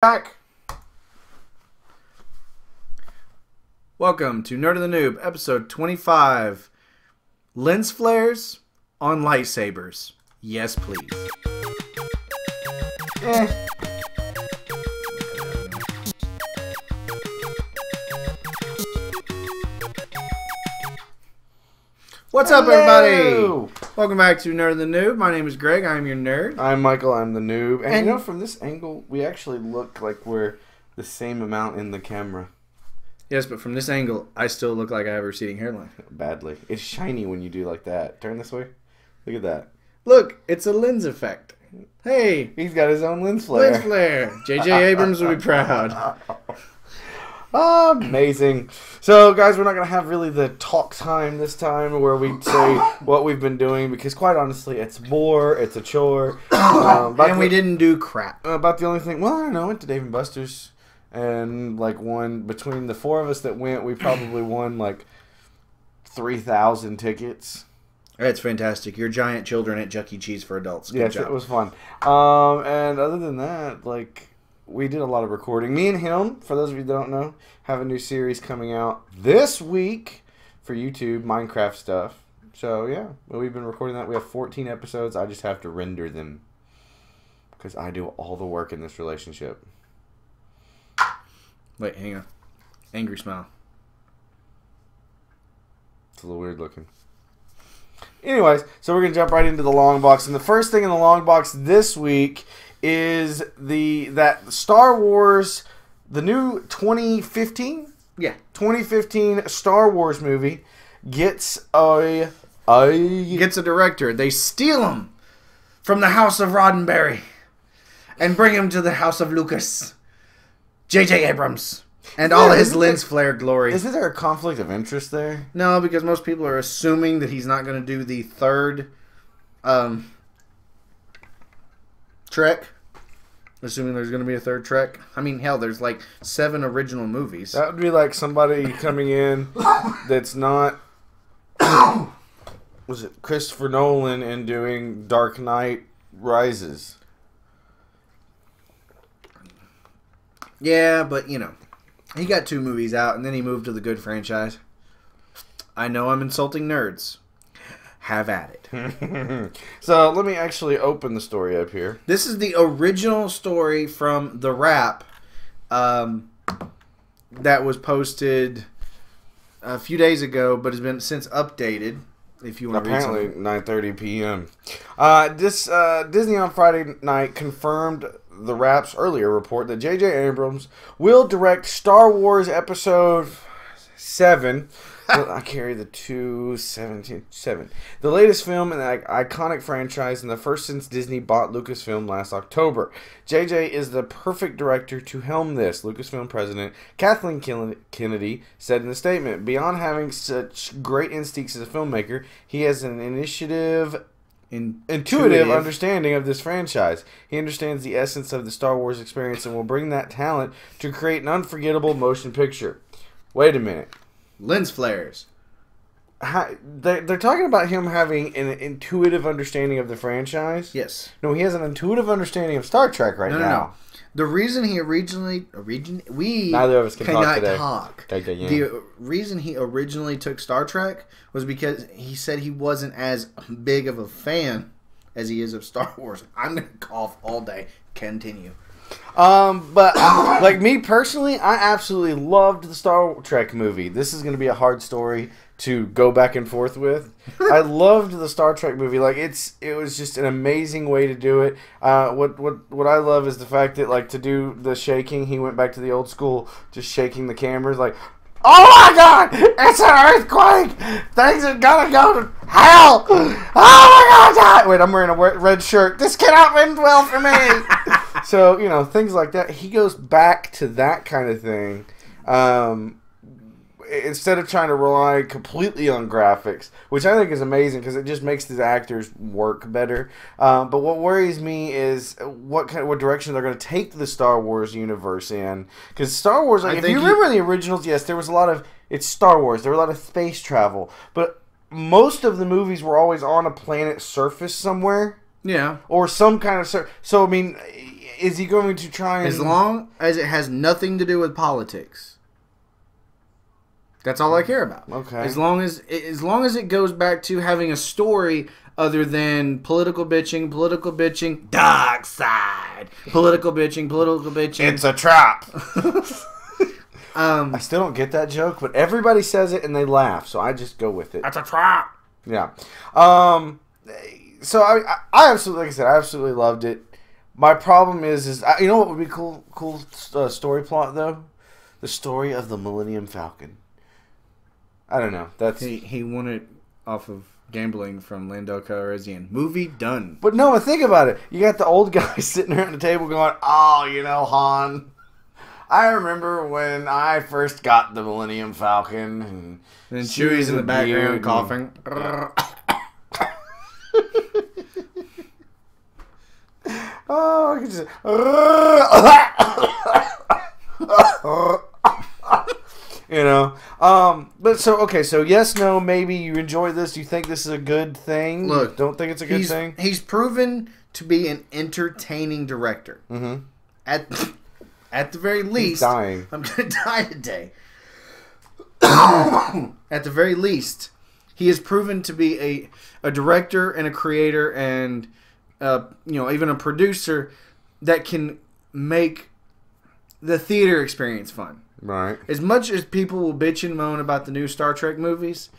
Back. Welcome to Nerd of the Noob, episode 25. Lens flares on lightsabers. Yes, please. What's up, everybody? Welcome back to Nerd of the Noob. My name is Greg. I'm your nerd. I'm Michael. I'm the noob. And you know, from this angle, we actually look like we're the same amount in the camera. Yes, but from this angle, I still look like I have a receding hairline. Badly. It's shiny when you do like that. Turn this way. Look at that. Look, it's a lens effect. Hey. He's got his own lens flare. Lens flare. J.J. Abrams will be proud. Amazing. So, guys, we're not going to have really the talk time this time where we say what we've been doing because, quite honestly, it's more, it's a chore. And we didn't do crap. About the only thing, well, I don't know, I went to Dave & Buster's and, like, won, between the four of us that went, we probably won, like, 3,000 tickets. That's fantastic. You're giant children at Chuck E. Cheese for adults. Good job. It was fun. And other than that, like, we did a lot of recording. Me and him, for those of you that don't know, have a new series coming out this week for YouTube, Minecraft stuff. So, yeah, we've been recording that. We have 14 episodes. I just have to render them because I do all the work in this relationship. Wait, hang on. Angry smile. It's a little weird looking. Anyways, so we're going to jump right into the long box. And the first thing in the long box this week is that Star Wars, the new 2015? Yeah. 2015 Star Wars movie gets a director. They steal him from the house of Roddenberry and bring him to the house of Lucas. J.J. Abrams. And all his lens flare glory. Isn't there a conflict of interest there? No, because most people are assuming that he's not going to do the third Trek. Assuming there's going to be a third Trek. I mean, hell, there's like 7 original movies. That would be like somebody coming in that's not... was it Christopher Nolan and doing Dark Knight Rises? Yeah, but, you know, he got 2 movies out, and then he moved to the good franchise. I know I'm insulting nerds. Have at it. So, let me actually open the story up here. This is the original story from The Wrap that was posted a few days ago, but has been since updated. If you want to read something. Apparently, 9:30 p.m. Disney on Friday night confirmed The Wrap's earlier report that J.J. Abrams will direct Star Wars Episode 7. I carry the 7. The latest film in the iconic franchise and the first since Disney bought Lucasfilm last October. JJ is the perfect director to helm this, Lucasfilm president Kathleen Kennedy said in a statement. Beyond having such great instincts as a filmmaker, he has an intuitive understanding of this franchise. He understands the essence of the Star Wars experience and will bring that talent to create an unforgettable motion picture. Wait a minute. Lens flares. They're talking about him having an intuitive understanding of the franchise? Yes. No, he has an intuitive understanding of Star Trek now. No. The reason he we neither of us can cannot talk today. Talk. The reason he originally took Star Trek was because he said he wasn't as big of a fan as he is of Star Wars. I'm going to cough all day. Continue. But like me personally, I absolutely loved the Star Trek movie. This is going to be a hard story to go back and forth with. I loved the Star Trek movie. Like it was just an amazing way to do it. What I love is the fact that like to do the shaking, he went back to the old school, just shaking the cameras like, oh my God, it's an earthquake! Things are gonna go to hell! Oh my God! Wait, I'm wearing a red shirt. This cannot end well for me. So, you know, things like that. He goes back to that kind of thing. Instead of trying to rely completely on graphics, which I think is amazing because it just makes the actors work better. But what worries me is what direction they're going to take the Star Wars universe in. Because Star Wars, like, if you remember the originals, yes, there was a lot of... It's Star Wars. There was a lot of space travel. But most of the movies were always on a planet's surface somewhere. Yeah. Or some kind of... So, I mean, is he going to try and... As long as it has nothing to do with politics. That's all I care about. Okay. As long as it goes back to having a story other than political bitching, dark side, political bitching. It's a trap. I still don't get that joke, but everybody says it and they laugh, so I just go with it. That's a trap. Yeah. So I absolutely, like I said, I absolutely loved it. My problem is you know what would be cool story plot though? The story of the Millennium Falcon. I don't know. That's he won it off of gambling from Lando Calrissian. Movie done. But no, think about it. You got the old guy sitting around the table going, "Oh, you know, Han, I remember when I first got the Millennium Falcon." And Chewie's in the background coughing. Oh, I can just... You know, but so yes, no, maybe you enjoy this. Do you think this is a good thing? Look, don't think it's a good thing. He's proven to be an entertaining director. Mm-hmm. At the very least, he's dying. I'm gonna die today. At the very least, he has proven to be a director and a creator and even a producer that can make the theater experience fun. Right. As much as people will bitch and moan about the new Star Trek movies,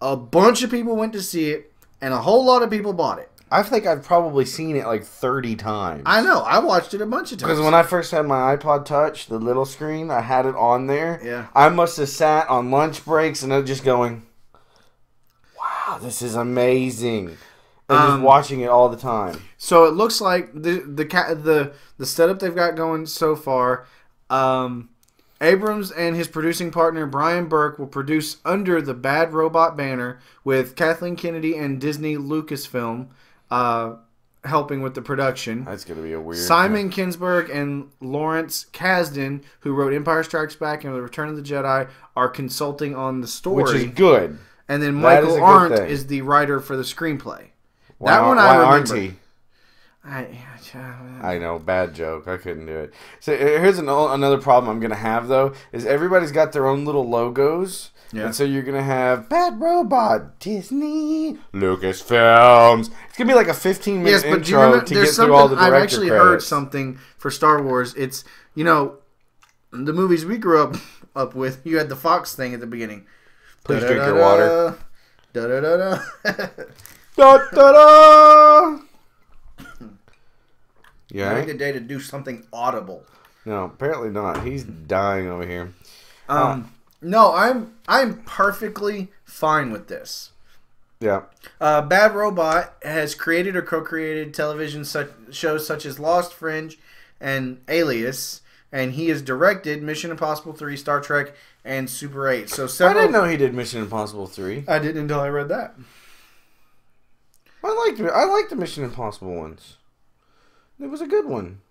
a bunch of people went to see it, and a whole lot of people bought it. I think I've probably seen it like 30 times. I know. I watched it a bunch of times. Because when I first had my iPod Touch, the little screen, I had it on there. Yeah. I must have sat on lunch breaks and just going, wow, this is amazing. And just watching it all the time. So it looks like the setup they've got going so far, Abrams and his producing partner Brian Burke will produce under the Bad Robot banner with Kathleen Kennedy and Disney Lucasfilm helping with the production. That's going to be a weird... Simon Kinberg and Lawrence Kasdan, who wrote Empire Strikes Back and The Return of the Jedi, are consulting on the story. Which is good. And then Michael Arndt is the writer for the screenplay. That one I remember. Aren't he? I know, bad joke. I couldn't do it. So here's another problem I'm going to have, though, is everybody's got their own little logos. Yeah. And so you're going to have Bad Robot, Disney, Lucasfilms. It's going to be like a 15-minute intro to get through all the director I've actually credits. heard something for Star Wars. It's, the movies we grew up with, you had the Fox thing at the beginning. Please drink your water. Da-da-da-da. Da-da-da! Yeah. I need a day to do something audible. No, apparently not. He's dying over here. No, I'm perfectly fine with this. Yeah. Bad Robot has created or co-created television shows such as Lost, Fringe, and Alias, and he has directed Mission Impossible 3, Star Trek, and Super 8. So I didn't know he did Mission Impossible 3. I didn't until I read that. I liked the Mission Impossible ones. It was a good one.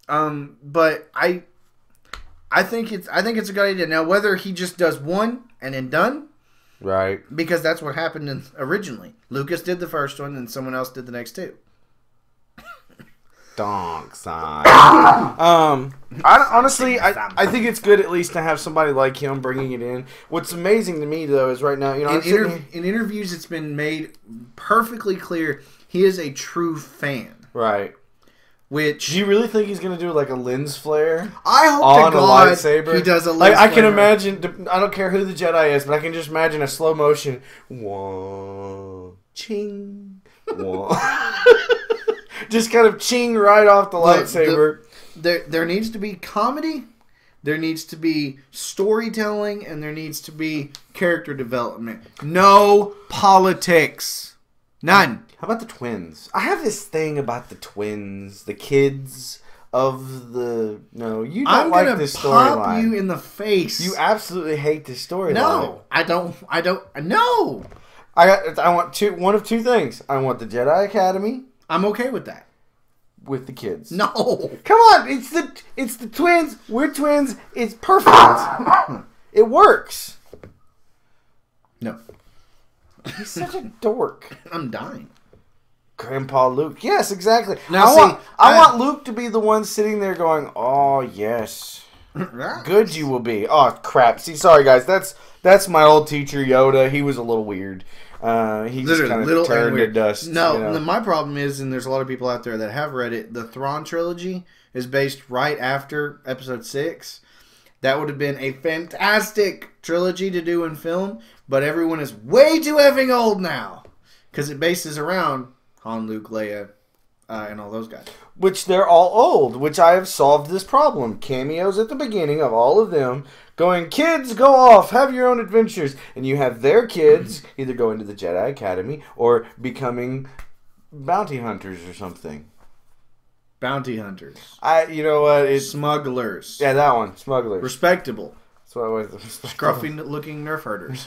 But I think it's a good idea. Now, whether he just does one and then done, right? Because that's what happened originally. Lucas did the first one, and someone else did the next two. Donk side. Honestly, I think it's good at least to have somebody like him bringing it in. What's amazing to me though is right now, in interviews, it's been made perfectly clear he is a true fan. Right. Which do you really think he's gonna do like a lens flare? I hope on to God a lightsaber. He does a lens flare. I can imagine. I don't care who the Jedi is, but I can just imagine a slow motion. Whoa, ching, whoa. Just kind of ching right off the lightsaber. There needs to be comedy, there needs to be storytelling, and there needs to be character development. No politics. None. How about the twins? I have this thing about the twins, the kids of the... No, you don't like this storyline. I'm gonna pop you in the face. You absolutely hate this storyline. No, I don't. No. I want one of two things. I want the Jedi Academy. I'm okay with that. With the kids. No. Come on, it's the twins. We're twins. It's perfect. It works. No. He's such a dork. I'm dying. Grandpa Luke. Yes, exactly. Now, I want Luke to be the one sitting there going, "Oh yes, good you will be." Oh crap! See, sorry guys, that's my old teacher Yoda. He was a little weird. He just kind of turned to dust. No, you know? My problem is, and there's a lot of people out there that have read it. The Thrawn trilogy is based right after Episode 6. That would have been a fantastic trilogy to do in film, but everyone is way too effing old now because it bases around Han, Luke, Leia, and all those guys. Which they're all old, which I have solved this problem. Cameos at the beginning of all of them going, "Kids, go off, have your own adventures." And you have their kids either going to the Jedi Academy or becoming bounty hunters or something. Bounty hunters. You know what? It's smugglers. Yeah, that one. Smugglers. Respectable. That's what I was. Scruffy-looking nerf herders.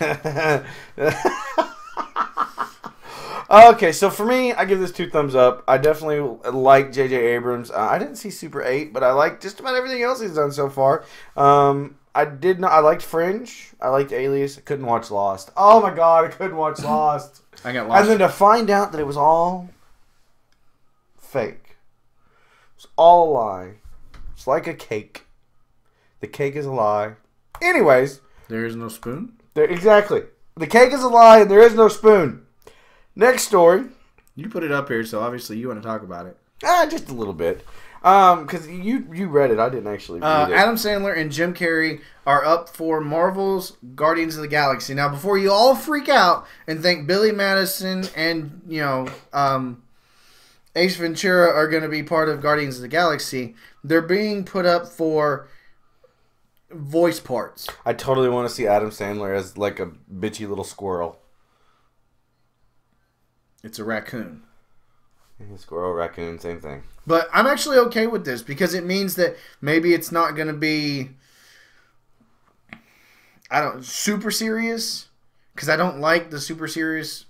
Okay, so for me, I give this 2 thumbs up. I definitely like J.J. Abrams. I didn't see Super 8, but I like just about everything else he's done so far. I liked Fringe. I liked Alias. I couldn't watch Lost. Oh my god, I couldn't watch Lost. I got lost. And then to find out that it was all fake. It's all a lie. It's like a cake. The cake is a lie. Anyways. There is no spoon? Exactly. The cake is a lie and there is no spoon. Next story. You put it up here, so obviously you want to talk about it. Just a little bit. Because you read it. I didn't actually read it. Adam Sandler and Jim Carrey are up for Marvel's Guardians of the Galaxy. Now, before you all freak out and think Billy Madison and, Ace Ventura are going to be part of Guardians of the Galaxy, they're being put up for voice parts. I totally want to see Adam Sandler as like a bitchy little squirrel. It's a raccoon. Squirrel, raccoon, same thing. But I'm actually okay with this because it means that maybe it's not going to be, super serious. Because I don't like the super serious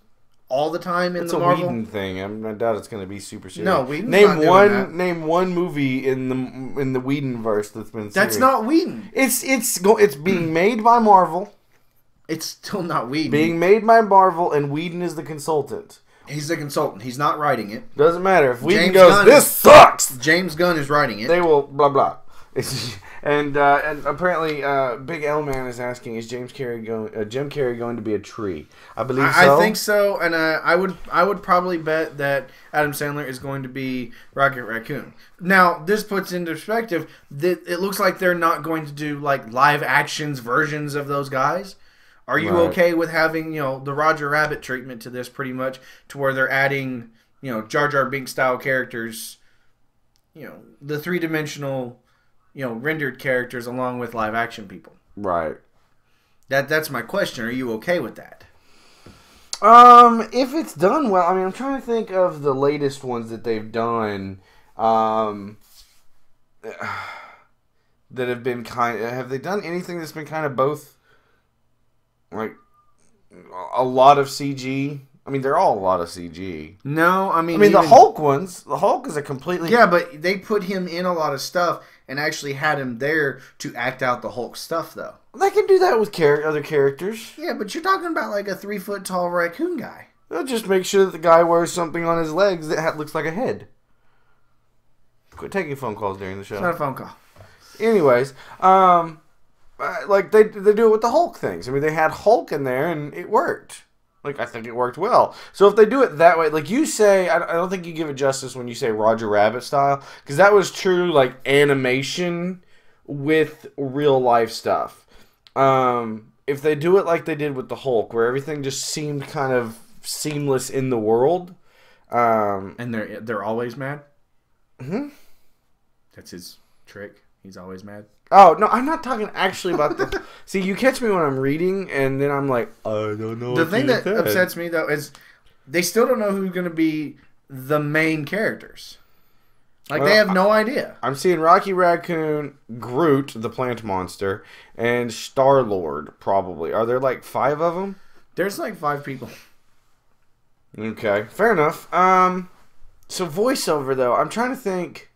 all the time in the Marvel. It's a Whedon thing. I doubt it's going to be super serious. No, Whedon's not doing that. Name one movie in the Whedon verse that's been serious. That's not Whedon. It's being made by Marvel. It's still not Whedon. Being made by Marvel, and Whedon is the consultant. He's the consultant. He's not writing it. Doesn't matter. If Whedon goes, this sucks! James Gunn is writing it. They will, blah, blah. And apparently, Big L Man is asking, is Jim Carrey going to be a tree? I believe so. I think so, and I would probably bet that Adam Sandler is going to be Rocket Raccoon. Now, this puts into perspective that it looks like they're not going to do like live actions versions of those guys. Are you okay with having, the Roger Rabbit treatment to this pretty much, to where they're adding, Jar Jar Binks style characters, the 3-dimensional, rendered characters along with live action people? Right. That's my question. Are you okay with that? If it's done well, I'm trying to think of the latest ones that they've done, that have been have they done anything that's been kind of both, like, a lot of CG? They're all a lot of CG. No, the Hulk ones. The Hulk is a completely... Yeah, but they put him in a lot of stuff and actually had him there to act out the Hulk stuff, though. They can do that with other characters. Yeah, but you're talking about like a 3-foot-tall raccoon guy. They'll just make sure that the guy wears something on his legs that looks like a head. Quit taking phone calls during the show. It's not a phone call. Anyways, like they do it with the Hulk things. They had Hulk in there and it worked. I think it worked well. So if they do it that way, like you say, I don't think you give it justice when you say Roger Rabbit style, because that was true, like, animation with real life stuff. If they do it like they did with the Hulk, where everything just seemed kind of seamless in the world, and they're always mad. That's his trick. He's always mad. Oh, no, I'm not talking actually about the... See, you catch me when I'm reading, and then I'm like, I don't know. The thing that upsets me, though, is they still don't know who's going to be the main characters. Like, they have no idea. I'm seeing Rocky Raccoon, Groot, the plant monster, and Star-Lord, probably. Are there, like, 5 of them? There's, like, 5 people. Okay, fair enough. So, voiceover, though, I'm trying to think...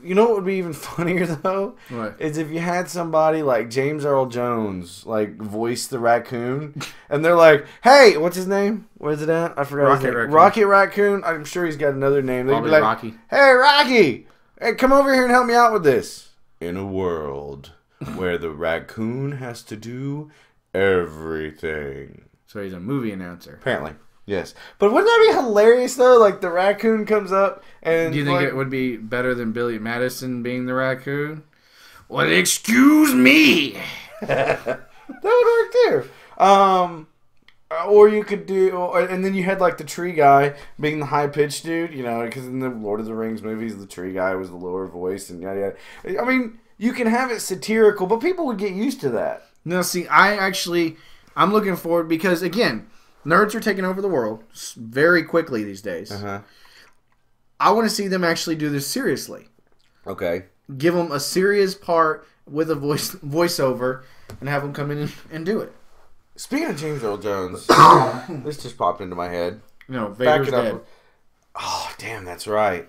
You know what would be even funnier though? What? Is if you had somebody like James Earl Jones like voice the raccoon, and they're like, "Hey, what's his name? Where's it at? I forgot. Rocket Raccoon. Rocket Raccoon. I'm sure he's got another name. They'd Probably be like, Rocky. "Hey, Rocky, hey, come over here and help me out with this." In a world where the raccoon has to do everything. So he's a movie announcer. Apparently. Yes. But wouldn't that be hilarious, though? Like, the raccoon comes up and... Do you think it would be better than Billy Madison being the raccoon? Well, excuse me! That would work, too. Or you could do... And then you had, like, the tree guy being the high-pitched dude, you know, because in the Lord of the Rings movies, the tree guy was the lower voice and yada yada. I mean, you can have it satirical, but people would get used to that. No, see, I'm looking forward because, again... Nerds are taking over the world very quickly these days. Uh-huh. I want to see them actually do this seriously. Okay. Give them a serious part with a voiceover and have them come in and do it. Speaking of James Earl Jones, this just popped into my head. No, Vader's dead. Oh, damn, that's right.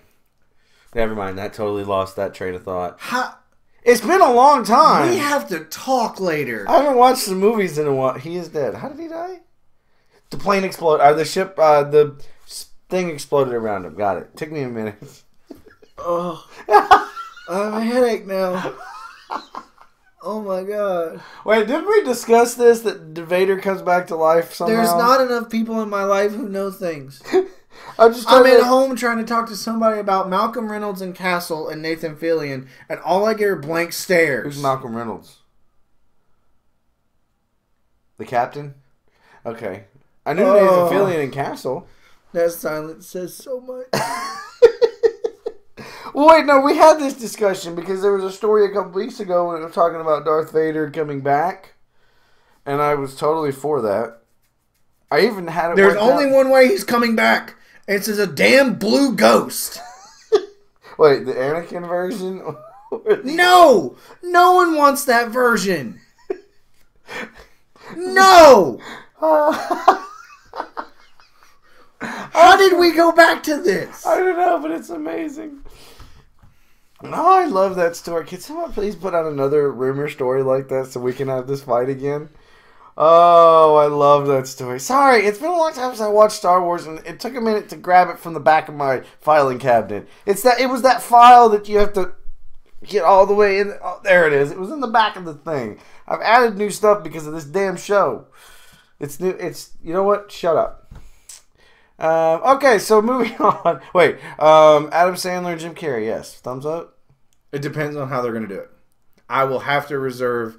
Never mind, that totally lost that train of thought. Ha! It's been a long time. We have to talk later. I haven't watched the movies in a while. He is dead. How did he die? The plane exploded. The ship, the thing exploded around him. Got it. Took me a minute. Oh, I have a headache now. Oh my god. Wait, didn't we discuss this? That Vader comes back to life somehow? There's not enough people in my life who know things. I'm at home trying to talk to somebody about Malcolm Reynolds and Castle and Nathan Fillion, and all I get are blank stares. Who's Malcolm Reynolds? The captain? Okay. I knew Nathan Fillion and Castle. That silence says so much. Well, wait, no, we had this discussion because there was a story a couple weeks ago when it was talking about Darth Vader coming back, and I was totally for that. I even had it. There's only one way he's coming back. It's as a damn blue ghost. Wait, the Anakin version? No! No one wants that version. No! How did we go back to this? I don't know, but it's amazing. Oh, I love that story. Can someone please put out another rumor story like that so we can have this fight again? Oh, I love that story. Sorry, it's been a long time since I watched Star Wars, and it took a minute to grab it from the back of my filing cabinet. It was that file that you have to get all the way in. Oh, there it is. It was in the back of the thing. I've added new stuff because of this damn show. It's new. You know what? Shut up. Okay, so moving on. Wait, Adam Sandler and Jim Carrey, yes. Thumbs up? It depends on how they're going to do it. I will have to reserve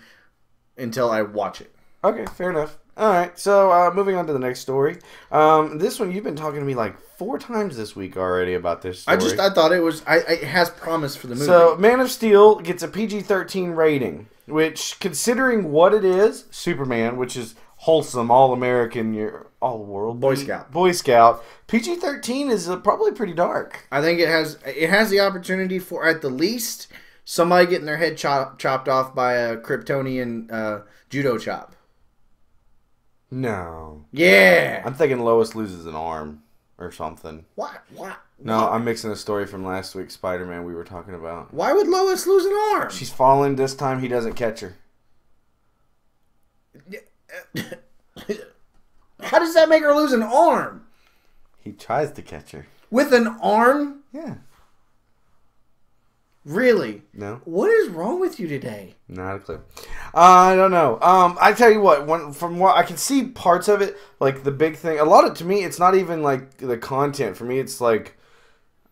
until I watch it. Okay, fair enough. All right, so moving on to the next story. This one, you've been talking to me like 4 times this week already about this story. I thought it was, it has promise for the movie. So, Man of Steel gets a PG-13 rating, which, considering what it is, Superman, which is wholesome, all-American, all-world Boy Scout. PG-13 is probably pretty dark. I think it has the opportunity for, at the least, somebody getting their head chopped off by a Kryptonian judo chop. No. Yeah. I'm thinking Lois loses an arm or something. What? No, I'm mixing a story from last week's Spider-Man we were talking about. Why would Lois lose an arm? She's falling this time. He doesn't catch her. How does that make her lose an arm? He tries to catch her. With an arm? Yeah. Really? No. What is wrong with you today? Not a clue. I don't know. I tell you what, from what I can see parts of it, like the big thing, a lot of, to me, it's not even like the content. For me, it's like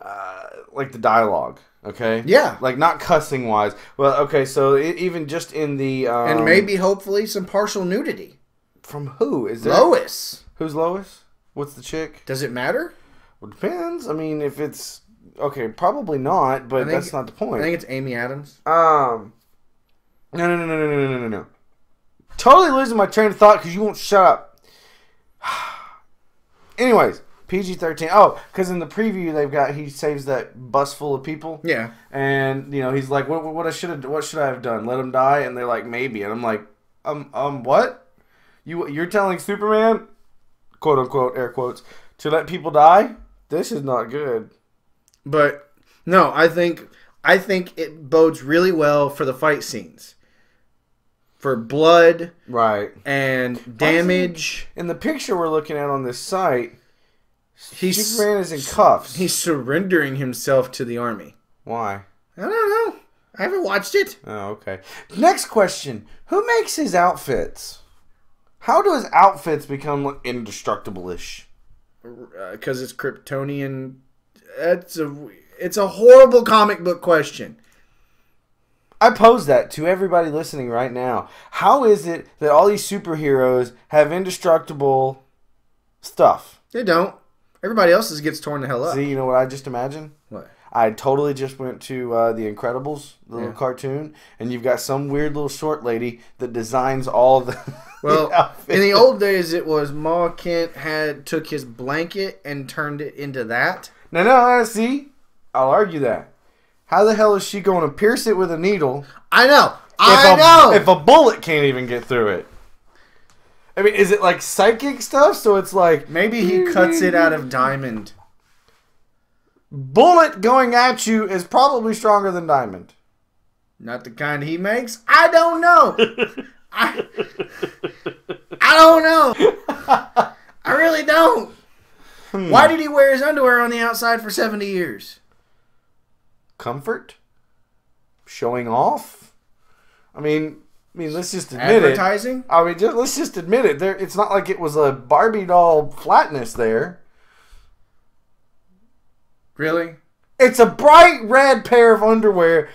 the dialogue. Okay? Yeah. Like not cussing wise. Well, okay, so even just in the... and maybe, hopefully, some partial nudity. From who? Is there... Lois. Who's Lois? What's the chick? Does it matter? Well, it depends. I mean, if it's... Okay, probably not, but that's not the point. I think it's Amy Adams. No. Totally losing my train of thought because you won't shut up. Anyways, PG-13. Oh, because in the preview he saves that bus full of people. Yeah. And he's like, what should I have done? Let him die? And they're like, maybe. And I'm like, what? You're telling Superman, quote unquote, air quotes, to let people die? This is not good. But no, I think I think it bodes really well for the fight scenes. For blood. Right. And damage. In the picture we're looking at on this site, Superman is in cuffs. He's surrendering himself to the army. Why? I don't know. I haven't watched it. Oh, okay. Next question. Who makes his outfits? How do his outfits become indestructible-ish? Because it's Kryptonian. It's a horrible comic book question. I pose that to everybody listening right now. How is it that all these superheroes have indestructible stuff? They don't. Everybody else's gets torn the hell up. See, you know what I just imagined? What? I totally just went to The Incredibles, the little cartoon, and you've got some weird little short lady that designs all the... Well, in the old days, it was Ma Kent took his blanket and turned it into that. No, see? I'll argue that. How the hell is she going to pierce it with a needle? I know! If a bullet can't even get through it. I mean, is it like psychic stuff? So it's like... Maybe he cuts it out of diamond. Bullet going at you is probably stronger than diamond. Not the kind he makes? I don't know. I don't know. I really don't. Why did he wear his underwear on the outside for 70 years? Comfort? Showing off? I mean, let's just admit Advertising? it. I mean, let's just admit it. It's not like it was a Barbie doll flatness there. Really? It's a bright red pair of underwear.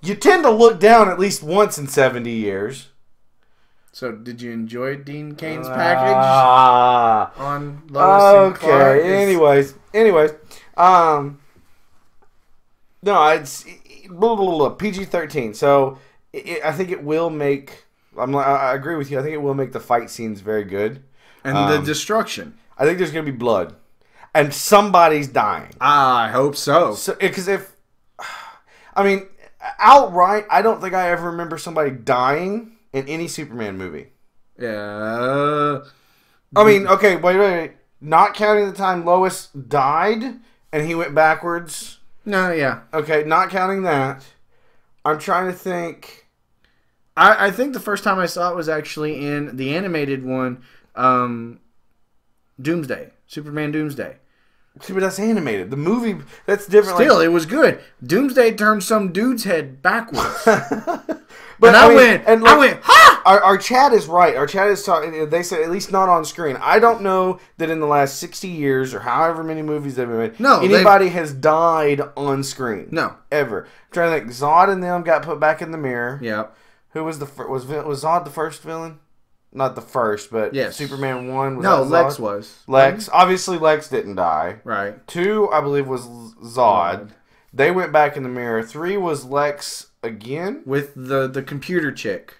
You tend to look down at least once in 70 years. So, did you enjoy Dean Cain's package on Lois and Clark? Okay. Anyways. No, it's PG-13. So, I think it will make... I agree with you. I think it will make the fight scenes very good. And the destruction. I think there's going to be blood. And somebody's dying. I hope so. Because outright, I don't think I ever remember somebody dying in any Superman movie. Yeah. I mean, okay, wait. Not counting the time Lois died and he went backwards. No, yeah. Okay, not counting that. I'm trying to think. I think the first time I saw it was actually in the animated one, Doomsday. Superman Doomsday. See, but that's animated. The movie, that's different. Still, it was good. Doomsday turned some dude's head backwards. But and I went, ha! Our chat is right. Our chat is talking. They said at least not on screen. I don't know that in the last 60 years or however many movies they've been made, anybody has died on screen. No, ever. I'm trying to think. Zod and them got put back in the mirror. Yep. Who was was Zod the first villain? Not the first, but yes. Superman 1 was no, Lex was. Lex. Obviously, Lex didn't die. Right. 2, I believe, was Zod. They went back in the mirror. 3 was Lex again. With the computer chick.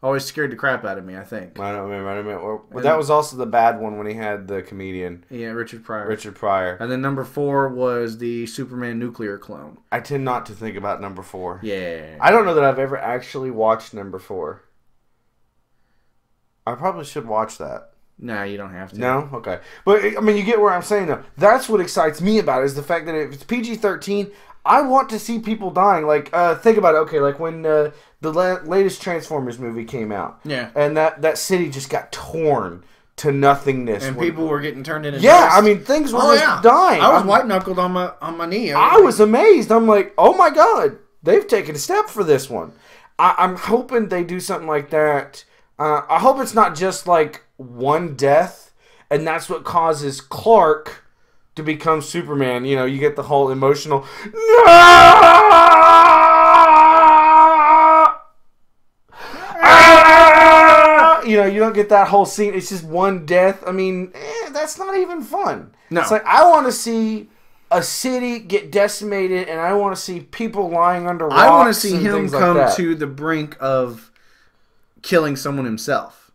Always scared the crap out of me, I think. I don't remember. Well, that was also the bad one when he had the comedian. Yeah, Richard Pryor. And then number 4 was the Superman nuclear clone. I tend not to think about number 4. Yeah. I don't know that I've ever actually watched number 4. I probably should watch that. Nah, you don't have to. No? Okay. But, I mean, you get where I'm saying, though. That's what excites me about it, is the fact that if it's PG-13, I want to see people dying. Like, think about it. Okay, like when the latest Transformers movie came out. Yeah. And that city just got torn to nothingness. And people were getting turned into dust. I mean, things were just dying. I was white-knuckled on my knee. I was amazed. I'm like, oh, my God. They've taken a step for this one. I'm hoping they do something like that. I hope it's not just like one death, and that's what causes Clark to become Superman. You know, you get the whole emotional, you know, you don't get that whole scene. It's just one death. I mean, that's not even fun. No. It's like, I want to see a city get decimated, and I want to see people lying under rocks. I want to see him come like to the brink of killing someone himself.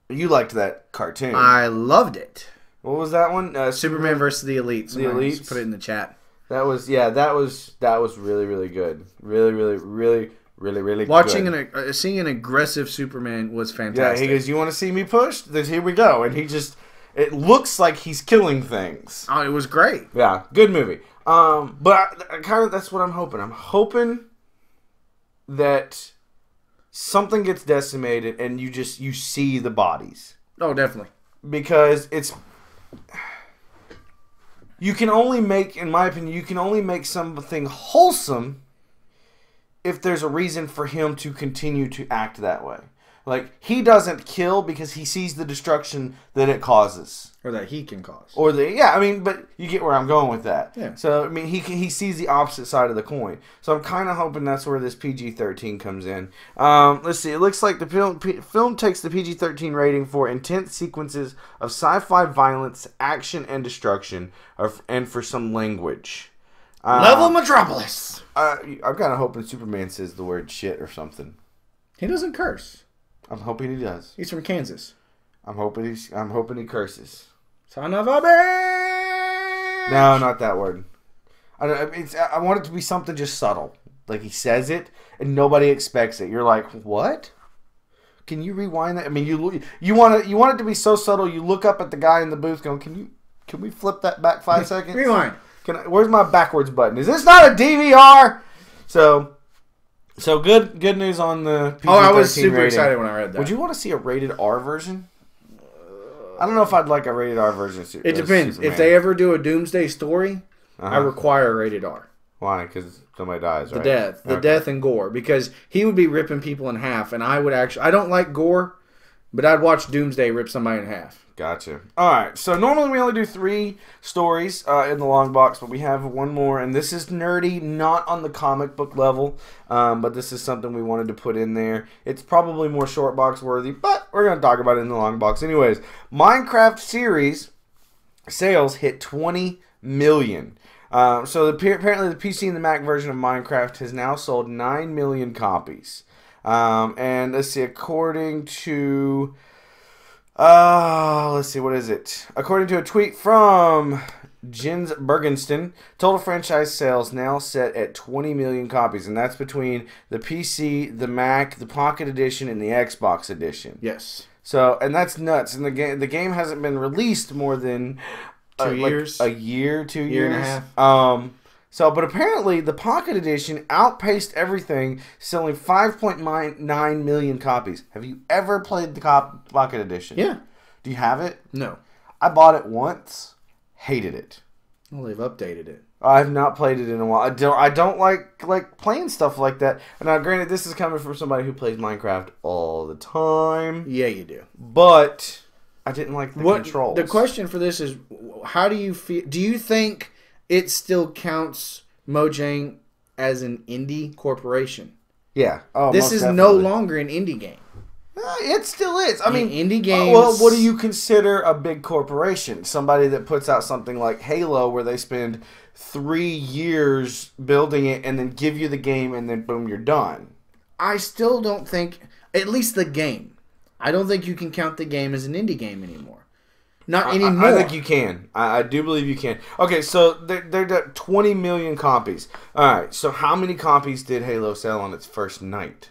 You liked that cartoon. I loved it. What was that one? Superman versus the Elites. The Elites. Put it in the chat. That was really, really good. Really, really, really, really, really good. Seeing an aggressive Superman was fantastic. Yeah, he goes, "You want to see me pushed? Then here we go." And he just, It looks like he's killing things. Oh, it was great. Yeah, good movie. But I kind of that's what I'm hoping. I'm hoping that something gets decimated and you see the bodies. Oh, definitely. Because you can only make, in my opinion, you can only make something wholesome if there's a reason for him to continue to act that way. Like, he doesn't kill because he sees the destruction that it causes. Or that he can cause. But you get where I'm going with that. Yeah. So, I mean, he sees the opposite side of the coin. So I'm kind of hoping that's where this PG-13 comes in. Let's see. It looks like the film takes the PG-13 rating for intense sequences of sci-fi violence, action, and destruction, and for some language. Level Metropolis! I'm kind of hoping Superman says the word shit or something. He doesn't curse. I'm hoping he does. He's from Kansas. I'm hoping he curses. Son of a bitch! No, not that word. I want it to be something just subtle. Like he says it and nobody expects it. You're like, what? Can you rewind that? I mean, you want it to be so subtle. You look up at the guy in the booth, going, "Can we flip that back 5 seconds? Rewind. Where's my backwards button? Is this not a DVR?" So good news on the PG-13 I was super rating. excited when I read that. Would you want to see a rated R version? I don't know if I'd like a rated R version. It depends. Superman. If they ever do a Doomsday story, I require a rated R. Why? Because somebody dies, right? The death and gore. Because he would be ripping people in half, and I would actually... I don't like gore, but I'd watch Doomsday rip somebody in half. Gotcha. All right. So normally we only do 3 stories in the long box, but we have one more, and this is nerdy, not on the comic book level, but this is something we wanted to put in there. It's probably more short box worthy, but we're going to talk about it in the long box. Anyways, Minecraft series sales hit 20 million. So apparently the PC and the Mac version of Minecraft has now sold 9 million copies. And let's see, according to... let's see, what is it? According to a tweet from Jens Bergensten, total franchise sales now set at 20 million copies, and that's between the PC, the Mac, the Pocket Edition, and the Xbox Edition. Yes. So, and that's nuts. And the game hasn't been released more than 2 years, like a year, 2 years, year and a half. But apparently the Pocket Edition outpaced everything, selling 5.9 million copies. Have you ever played the Pocket Edition? Yeah. Do you have it? No. I bought it once, hated it. Well, they've updated it. I have not played it in a while. I don't like playing stuff like that. And now, granted, this is coming from somebody who plays Minecraft all the time. Yeah, you do. But I didn't like the controls. The question for this is, how do you feel? Do you think it still counts Mojang as an indie corporation? Yeah. Oh, this is no longer an indie game. It still is. I mean, indie games. Well, what do you consider a big corporation? Somebody that puts out something like Halo, where they spend 3 years building it and then give you the game, and then boom, you're done. I still don't think, at least the game. I don't think you can count the game as an indie game anymore. Not anymore. I think you can. I do believe you can. Okay, so they're at 20 million copies. All right, so how many copies did Halo sell on its first night?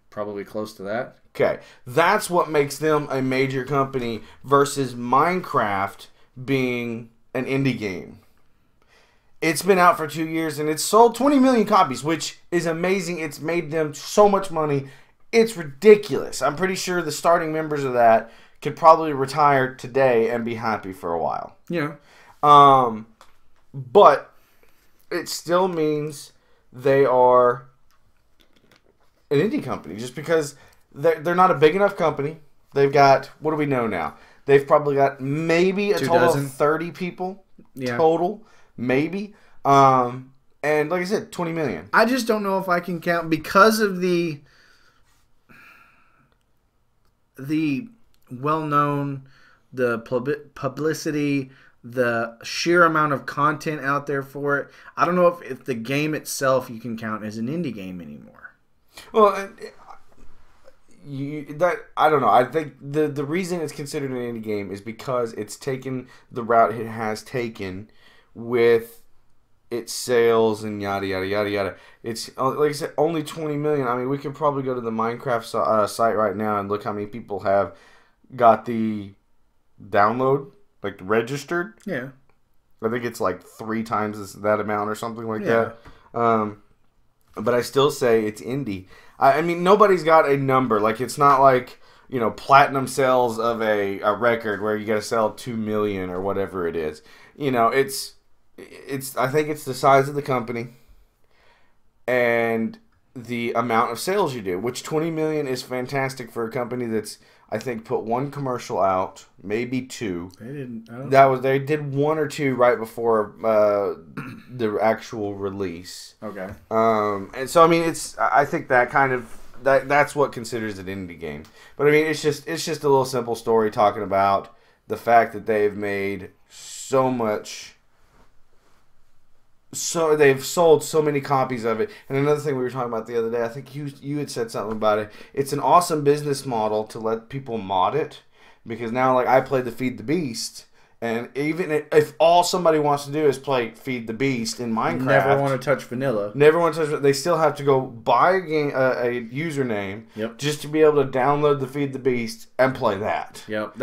Probably close to that. Okay, that's what makes them a major company versus Minecraft being an indie game. It's been out for 2 years and it's sold 20 million copies, which is amazing. It's made them so much money. It's ridiculous. I'm pretty sure the starting members of that could probably retire today and be happy for a while. Yeah. But it still means they are an indie company just because they're not a big enough company. They've got, what do we know now? They've probably got maybe a total of 30 people total. Maybe. And like I said, 20 million. I just don't know if I can count because of the well-known, the publicity, the sheer amount of content out there for it. I don't know if the game itself you can count as an indie game anymore. Well, I don't know. I think the reason it's considered an indie game is because it's taken the route it has taken with its sales and yada yada yada yada. It's like I said, only 20 million. I mean, we can probably go to the Minecraft site right now and look how many people have got the download like registered. Yeah. I think it's like 3 times that amount or something like Yeah. that. But I still say it's indie. I mean, nobody's got a number. Like, it's not like, you know, platinum sales of a record where you got to sell 2 million or whatever it is. You know, it's. I think it's the size of the company and the amount of sales you do, which 20 million is fantastic for a company that's, I think, put 1 commercial out, maybe 2. They didn't. They did 1 or 2 right before the actual release. Okay. And so I mean, I think that kind of that's what considers an indie game. But I mean, it's just a little simple story talking about the fact that they've made so much. So they've sold so many copies of it. And another thing we were talking about the other day, I think you had said something about it. It's an awesome business model to let people mod it, because now, like, I played the Feed the Beast, and even if all somebody wants to do is play Feed the Beast in Minecraft, never want to touch vanilla. Never want to touch. They still have to go buy a username, just to be able to download the Feed the Beast and play that. Yep,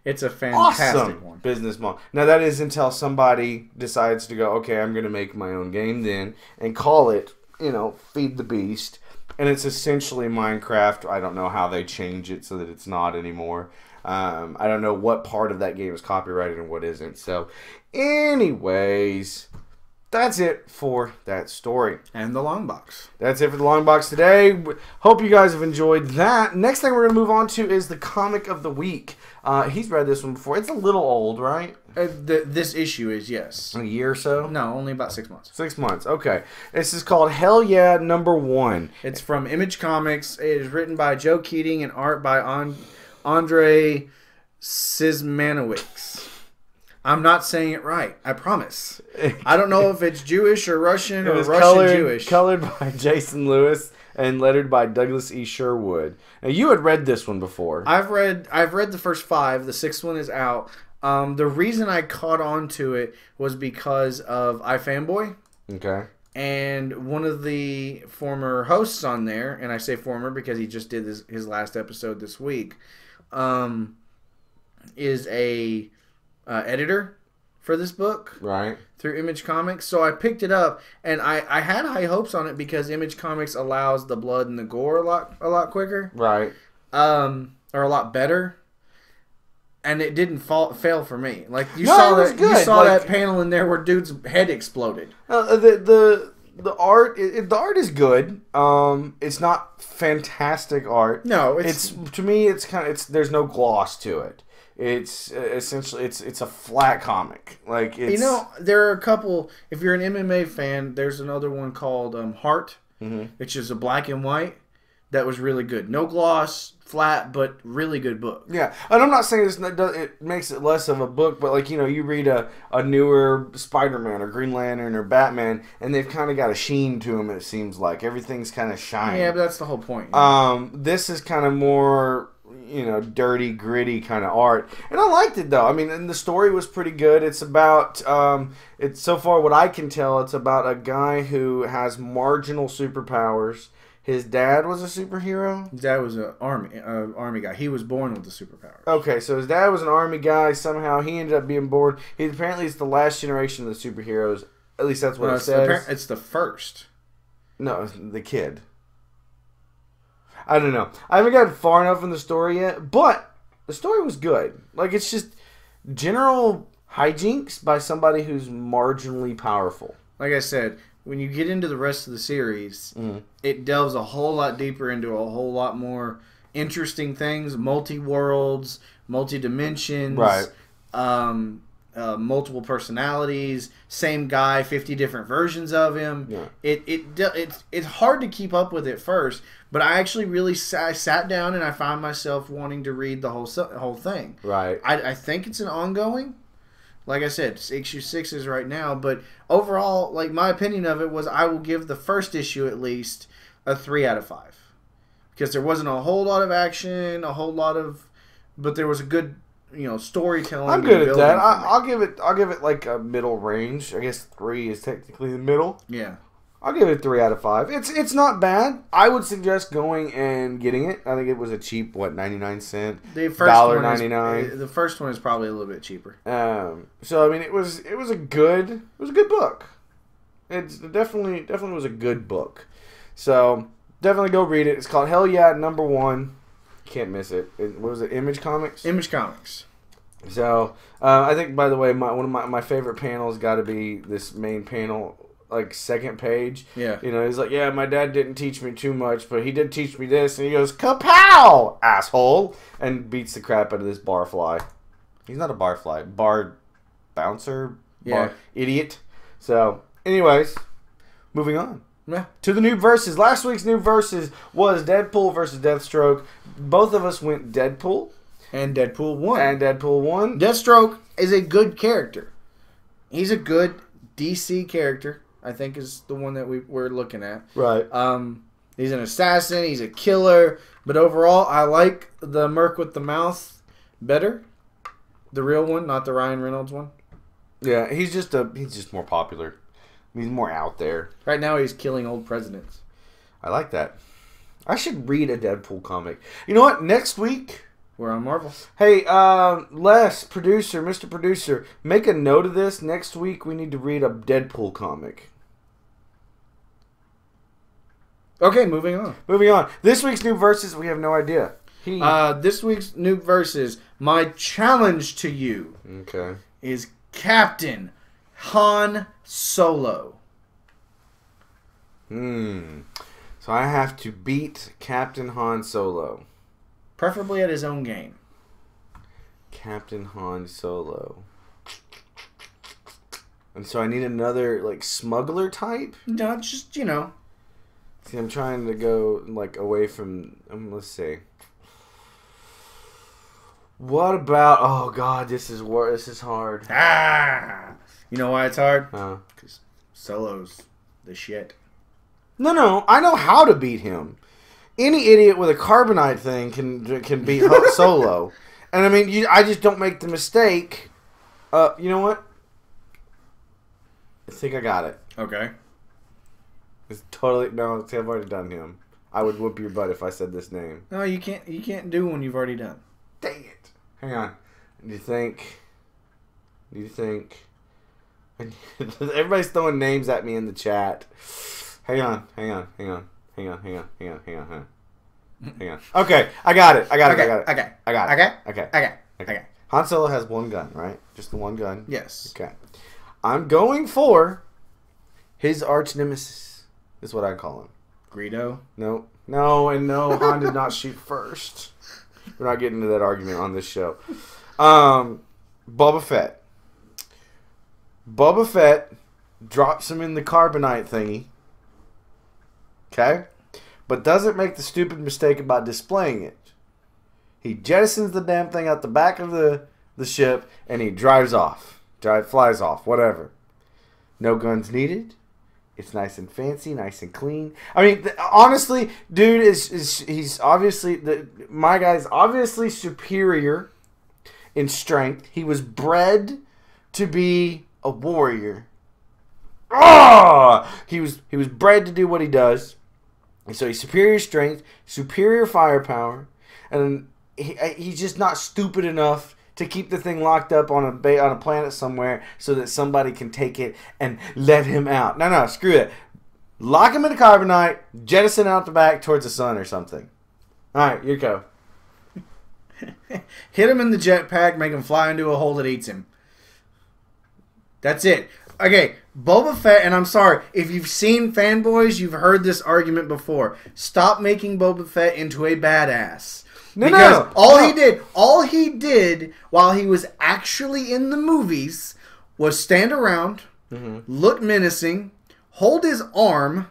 it's a fantastic one. Business model. Now that is until somebody decides to go, okay, I'm going to make my own game then and call it, you know, Feed the Beast, and it's essentially Minecraft. I don't know how they change it so that it's not anymore. I don't know what part of that game is copyrighted and what isn't. So, anyways, that's it for that story. And the long box. That's it for the long box today. Hope you guys have enjoyed that. Next thing we're going to move on to is the comic of the week. He's read this one before. It's a little old, right? This issue is, yes. A year or so? No, only about 6 months. 6 months, okay. This is called Hell Yeah #1. It's from Image Comics. It is written by Joe Keatinge and art by Andre Szymanowicz. I'm not saying it right. I promise. I don't know if it's Jewish or Russian or Russian Jewish. Colored by Jason Lewis and lettered by Douglas E. Sherwood. Now, you had read this one before. I've read the first 5. The 6th one is out. The reason I caught on to it was because of iFanboy. Okay. And one of the former hosts on there, and I say former because he just did his last episode this week, is a editor for this book, right? Through Image Comics. So I picked it up, and I had high hopes on it because Image Comics allows the blood and the gore a lot quicker, right? Or a lot better. And it didn't fail for me. Like you saw that panel in there where dude's head exploded. The art is good. It's not fantastic art. No, it's to me it's there's no gloss to it. It's essentially it's a flat comic. Like it's, there are a couple. If you're an MMA fan, there's another one called Heart, which is a black and white that was really good. No gloss, flat, but really good book. Yeah, and I'm not saying it makes it less of a book, but like you read a newer Spider-Man or Green Lantern or Batman, and they've kind of got a sheen to them. It seems like everything's kind of shiny. Yeah, but that's the whole point. This is kind of more dirty, gritty kind of art, and I liked it though. I mean, and the story was pretty good. It's about it's so far what I can tell, it's about a guy who has marginal superpowers. His dad was a superhero? His dad was an army guy. He was born with the superpowers. Okay, so his dad was an army guy. Somehow he ended up being born. He apparently is the last generation of the superheroes. At least that's what it says. It's the first. No, the kid. I don't know. I haven't gotten far enough in the story yet, but the story was good. Like, it's just general hijinks by somebody who's marginally powerful. Like I said, when you get into the rest of the series, it delves a whole lot deeper into a whole lot more interesting things, multi-worlds, multi-dimensions, right? Multiple personalities, same guy, 50 different versions of him. Yeah. It's hard to keep up with at first, but I actually really sat down and I found myself wanting to read the whole thing. Right. I think it's an ongoing. Like I said, issue 6 is right now, but overall, like my opinion of it was, I will give the first issue at least a 3 out of 5 because there wasn't a whole lot of action, but there was a good, storytelling. I'm good at that. I'll give it like a middle range. I guess 3 is technically the middle. Yeah. I'll give it a 3 out of 5. It's not bad. I would suggest going and getting it. I think it was a cheap, 99 cents? The first $1.99. The first one is probably a little bit cheaper. So I mean, it was a good book. It's definitely was a good book. So definitely go read it. It's called Hell Yeah #1. Can't miss it. What was it? Image Comics. Image Comics. So I think, by the way, one of my favorite panels got to be this main panel. Like, second page. Yeah. You know, he's like, yeah, my dad didn't teach me too much, but he did teach me this. And he goes, kapow, asshole. And beats the crap out of this barfly. He's not a barfly. Bar bouncer? Yeah. Idiot. So, anyways, moving on. Yeah. To the Noob Versus. Last week's Noob Versus was Deadpool versus Deathstroke. Both of us went Deadpool. And Deadpool won. Deathstroke is a good character. He's a good DC character. I think is the one that we're looking at. Right. He's an assassin. He's a killer. But overall, I like the Merc with the mouth better. The real one, not the Ryan Reynolds one. Yeah, he's just more popular. He's more out there. Right now, he's killing old presidents. I like that. I should read a Deadpool comic. You know what? Next week... We're on Marvel. Hey, Les, Mr. Producer, make a note of this. Next week, we need to read a Deadpool comic. Okay, moving on. This week's Noob Versus, we have no idea. This week's Noob Versus, my challenge to you is Captain Han Solo. So I have to beat Captain Han Solo. Preferably at his own game. Captain Han Solo. And so I need another, like, smuggler type? No, just, See, I'm trying to go, like, away from... let's see. What about... Oh, God, this is hard. You know why it's hard? Because Solo's the shit. No, I know how to beat him. Any idiot with a carbonite thing can beat Solo. And, I mean, I just don't make the mistake. You know what? I think I got it. Okay. It's totally... No, see, I've already done him. I would whoop your butt if I said this name. No, you can't do one you've already done. Dang it. Hang on. Do you think... Everybody's throwing names at me in the chat. Hang on. Okay, I got it. Okay. Han Solo has one gun, right? Just the one gun? Yes. Okay. I'm going for his arch nemesis, is what I call him. Greedo? No, Han did not shoot first. We're not getting into that argument on this show. Boba Fett. Boba Fett drops him in the carbonite thingy. Okay? But doesn't make the stupid mistake about displaying it. He jettisons the damn thing out the back of the ship and he drives off. Flies off, whatever. No guns needed. It's nice and fancy, nice and clean. I mean, honestly, dude he's obviously my guy's obviously superior in strength. He was bred to be a warrior. He was bred to do what he does. And so he's superior strength, superior firepower, and he's just not stupid enough to keep the thing locked up on a planet somewhere so that somebody can take it and let him out. No, screw it. Lock him in the carbonite, jettison out the back towards the sun or something. All right, you go. Hit him in the jetpack, make him fly into a hole that eats him. That's it. Okay, Boba Fett, and I'm sorry, if you've seen Fanboys, you've heard this argument before. Stop making Boba Fett into a badass. Because all he did while he was actually in the movies was stand around, look menacing, hold his arm,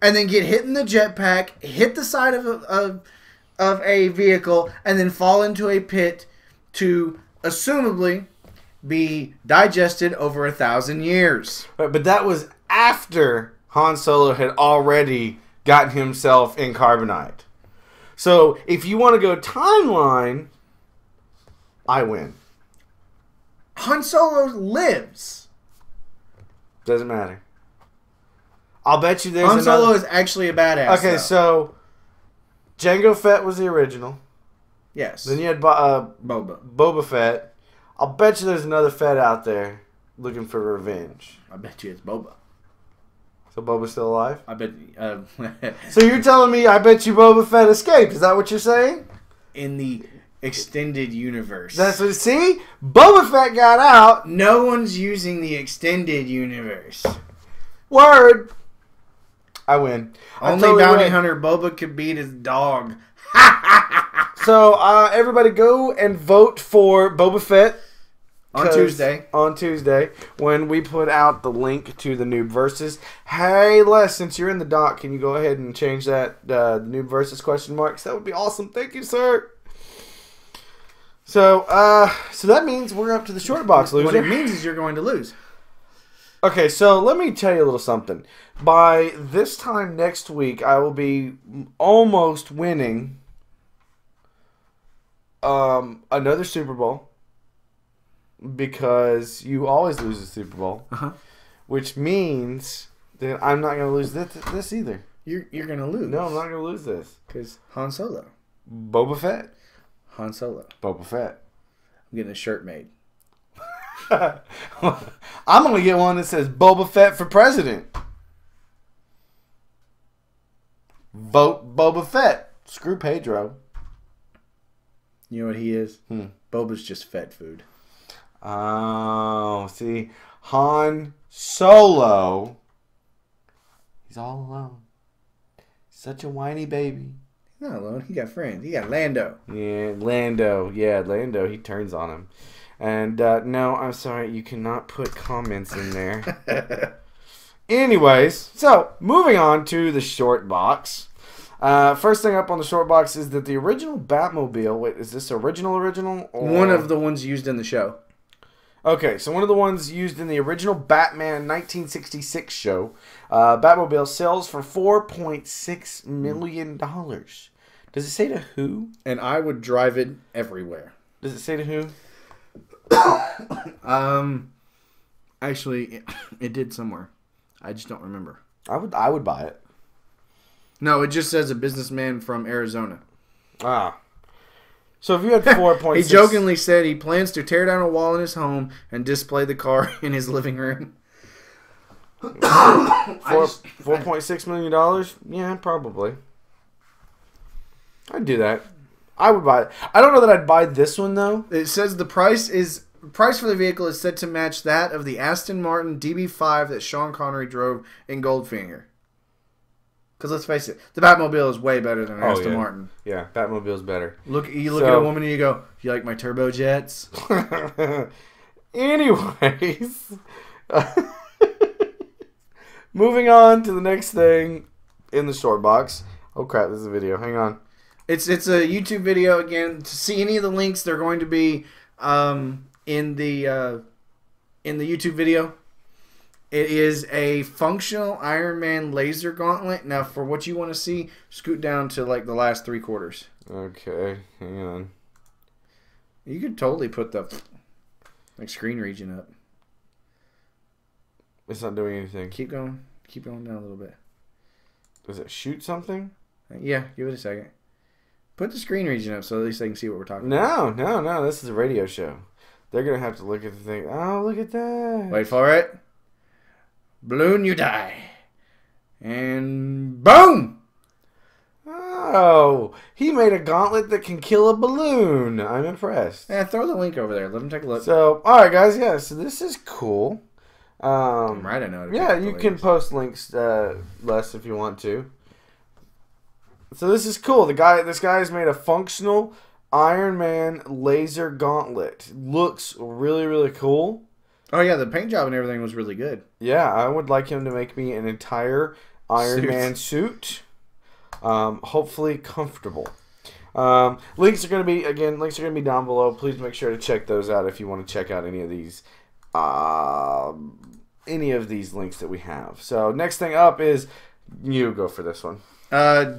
and then get hit in the jetpack, hit the side of a vehicle, and then fall into a pit to, assumably, be digested over 1,000 years. Right, but that was after Han Solo had already gotten himself in carbonite. So, if you want to go timeline, I win. Han Solo lives. Doesn't matter. I'll bet you there's Han Solo another... is actually a badass. Okay, though. so Jango Fett was the original. Yes. Then you had Boba. Boba Fett. I'll bet you there's another Fett out there looking for revenge. I bet you it's Boba. So Boba's still alive? I bet. So you're telling me I bet you Boba Fett escaped? Is that what you're saying? In the extended universe. That's what. See, Boba Fett got out. No one's using the extended universe. Word. I win. Only bounty hunter Boba could beat his dog. So everybody go and vote for Boba Fett. On Tuesday. On Tuesday, when we put out the link to the Noob Versus. Hey, Les, since you're in the doc, can you go ahead and change that the Noob Versus question marks? That would be awesome. Thank you, sir. So that means we're up to the short box, loser. What it means is you're going to lose. Okay, so let me tell you a little something. By this time next week, I will be almost winning another Super Bowl. Because you always lose the Super Bowl, which means that I'm not going to lose this either. You're going to lose. No, I'm not going to lose this. Because Han Solo. Boba Fett. Han Solo. Boba Fett. I'm getting a shirt made. I'm going to get one that says Boba Fett for president. Vote Boba Fett. Screw Pedro. You know what he is? Boba's just fat food. Oh, see, Han Solo, he's all alone. Such a whiny baby. He's not alone. He got friends. He got Lando. Yeah, Lando. Yeah, Lando. He turns on him. And no, I'm sorry, you cannot put comments in there. Anyways, so moving on to the short box. First thing up on the short box is that the original Batmobile. Wait, is this original? Or... One of the ones used in the show. Okay, so one of the ones used in the original Batman 1966 show, Batmobile sells for $4.6 million. Does it say to who? And I would drive it everywhere. Does it say to who? Actually, it did somewhere. I just don't remember. I would buy it. No, it just says a businessman from Arizona. Ah. So if you had 4.6... He jokingly said he plans to tear down a wall in his home and display the car in his living room. $4.6 million? Yeah, probably. I'd do that. I would buy it. I don't know that I'd buy this one, though. It says the price for the vehicle is set to match that of the Aston Martin DB5 that Sean Connery drove in Goldfinger. Because let's face it, the Batmobile is way better than an Aston Martin. Yeah, Batmobile's better. You look at a woman and you go, "You like my turbojets?" Anyways, moving on to the next thing in the short box. Oh crap! This is a video. Hang on. It's a YouTube video again. To see any of the links, they're going to be in the YouTube video. It is a functional IronMan laser gauntlet. Now, for what you want to see, scoot down to like the last 3/4. Okay, hang on. You could totally put the screen region up. It's not doing anything. Keep going down a little bit. Does it shoot something? Yeah, give it a second. Put the screen region up so at least they can see what we're talking about. No. This is a radio show. They're gonna have to look at the thing. Oh, look at that! Wait for it. Balloon, you die. And boom! Oh, he made a gauntlet that can kill a balloon. I'm impressed. Yeah, throw the link over there. Let them take a look. So, alright guys, yeah, so this is cool. I'm right, I know. Yeah, you can post links, Les, if you want to. So this is cool. This guy has made a functional IronMan laser gauntlet. Looks really, really cool. Oh yeah, the paint job and everything was really good. Yeah, I would like him to make me an entire Iron Man suit. Hopefully comfortable. Links are going to be down below. Please make sure to check those out if you want to check out any of these links that we have. So next thing up is you go for this one.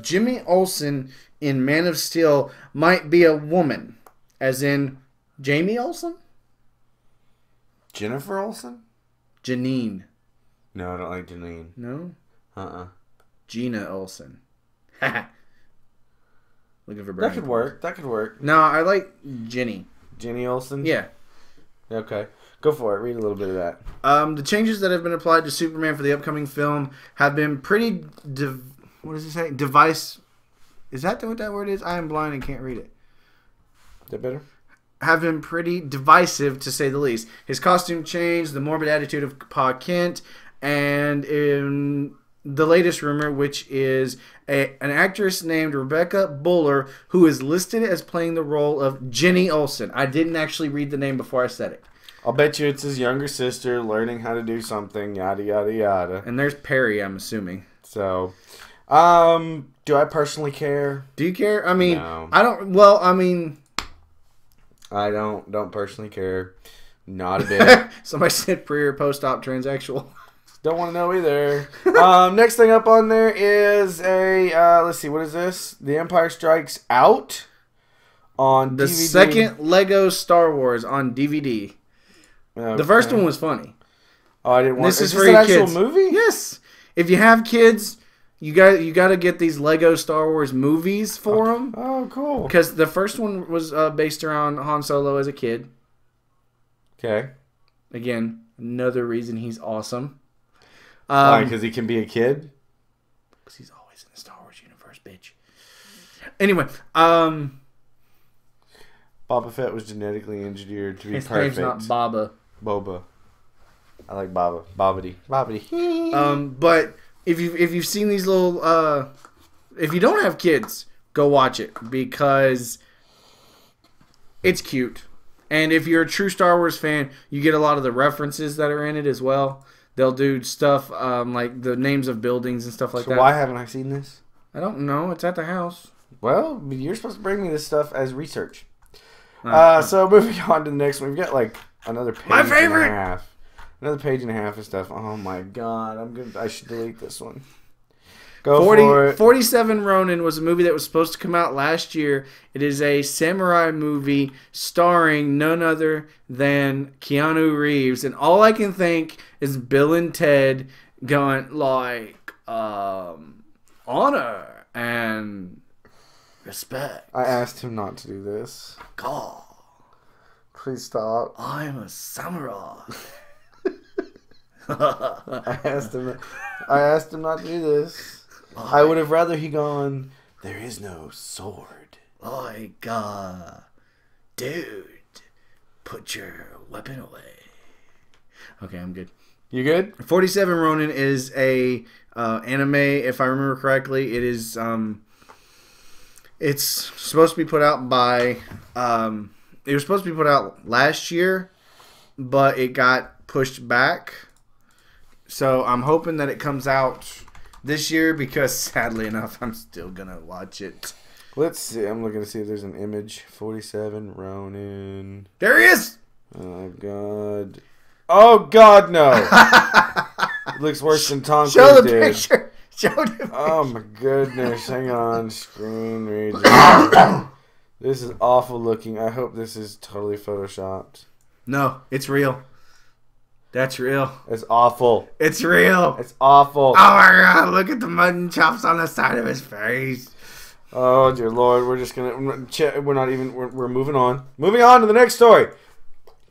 Jimmy Olsen in Man of Steel might be a woman, as in Jamie Olsen? Jennifer Olsen? Janine. No, I don't like Janine. No? Gina Olsen. Looking for That could work. That could work. No, I like Jenny. Jenny Olsen? Yeah. Okay. Go for it. Read a little bit of that. The changes that have been applied to Superman for the upcoming film have been pretty... what does it say? Device... Is that what that word is? I am blind and can't read it. Is that better? Have been pretty divisive, to say the least. His costume change, the morbid attitude of Pa Kent, and in the latest rumor, which is an actress named Rebecca Buller, who is listed as playing the role of Jenny Olsen. I didn't actually read the name before I said it. I'll bet you it's his younger sister learning how to do something, yada, yada, yada. And there's Perry, I'm assuming. So, do I personally care? Do you care? I mean, no. I don't, well, I mean... I don't personally care. Not a bit. Somebody said pre or post-op transsexual. Don't want to know either. Next thing up on there is a, let's see, what is this? The Empire Strikes Out on the DVD. second Lego Star Wars on DVD. Okay. The first one was funny. Oh, I didn't want. This is this for an your actual kids. movie? Yes. If you have kids, you got to get these Lego Star Wars movies for them. Oh, cool. Because the first one was based around Han Solo as a kid. Okay. Again, another reason he's awesome. Why? Because he can be a kid? Because he's always in the Star Wars universe, bitch. Anyway, Boba Fett was genetically engineered to be his perfect. name's not Bobba. Boba. I like Bobba. Bobbity. But if you've seen these little, if you don't have kids, go watch it because it's cute. And if you're a true Star Wars fan, you get a lot of the references that are in it as well. They'll do stuff like the names of buildings and stuff like that. So why haven't I seen this? I don't know. It's at the house. Well, you're supposed to bring me this stuff as research. So moving on to the next one, we've got like another page My favorite! and a half. Another page and a half of stuff. Oh my god, I should delete this one. Go for it. 47 Ronin was a movie that was supposed to come out last year. It is a samurai movie starring none other than Keanu Reeves. And all I can think is Bill and Ted going like, honor and respect. I asked him not to do this. God, Please stop. I'm a samurai. I asked him not to do this. I would have rather he gone, there is no sword. Like, dude, put your weapon away. Okay, I'm good. You good? 47 Ronin is a anime, if I remember correctly. It is, it's supposed to be put out by, it was supposed to be put out last year, but it got pushed back. So I'm hoping that it comes out this year because, sadly enough, I'm still going to watch it. Let's see. I'm looking to see if there's an image. 47 Ronin. There he is! Oh, God. Oh, God, no. It looks worse than Tom Cruise Show the did. picture. Show the picture. Oh, my goodness. Hang on. Screen reader. This is awful looking. I hope this is totally photoshopped. No, it's real. That's real. It's awful. It's real. It's awful. Oh my god, look at the mutton chops on the side of his face. Oh, dear Lord. We're just going to... We're moving on. Moving on to the next story.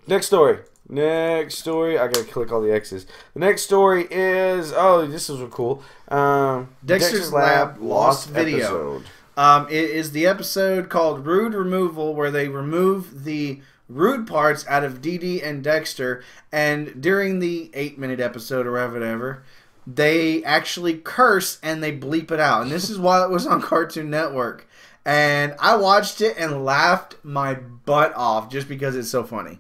Next story. I got to click all the X's. The next story is... Oh, this is cool. Dexter's Lab Lost Video. Episode. It is the episode called Rude Removal, where they remove the rude parts out of Dee Dee and Dexter, and during the 8-minute episode or whatever, they actually curse and they bleep it out. And this is while it was on Cartoon Network. And I watched it and laughed my butt off just because it's so funny.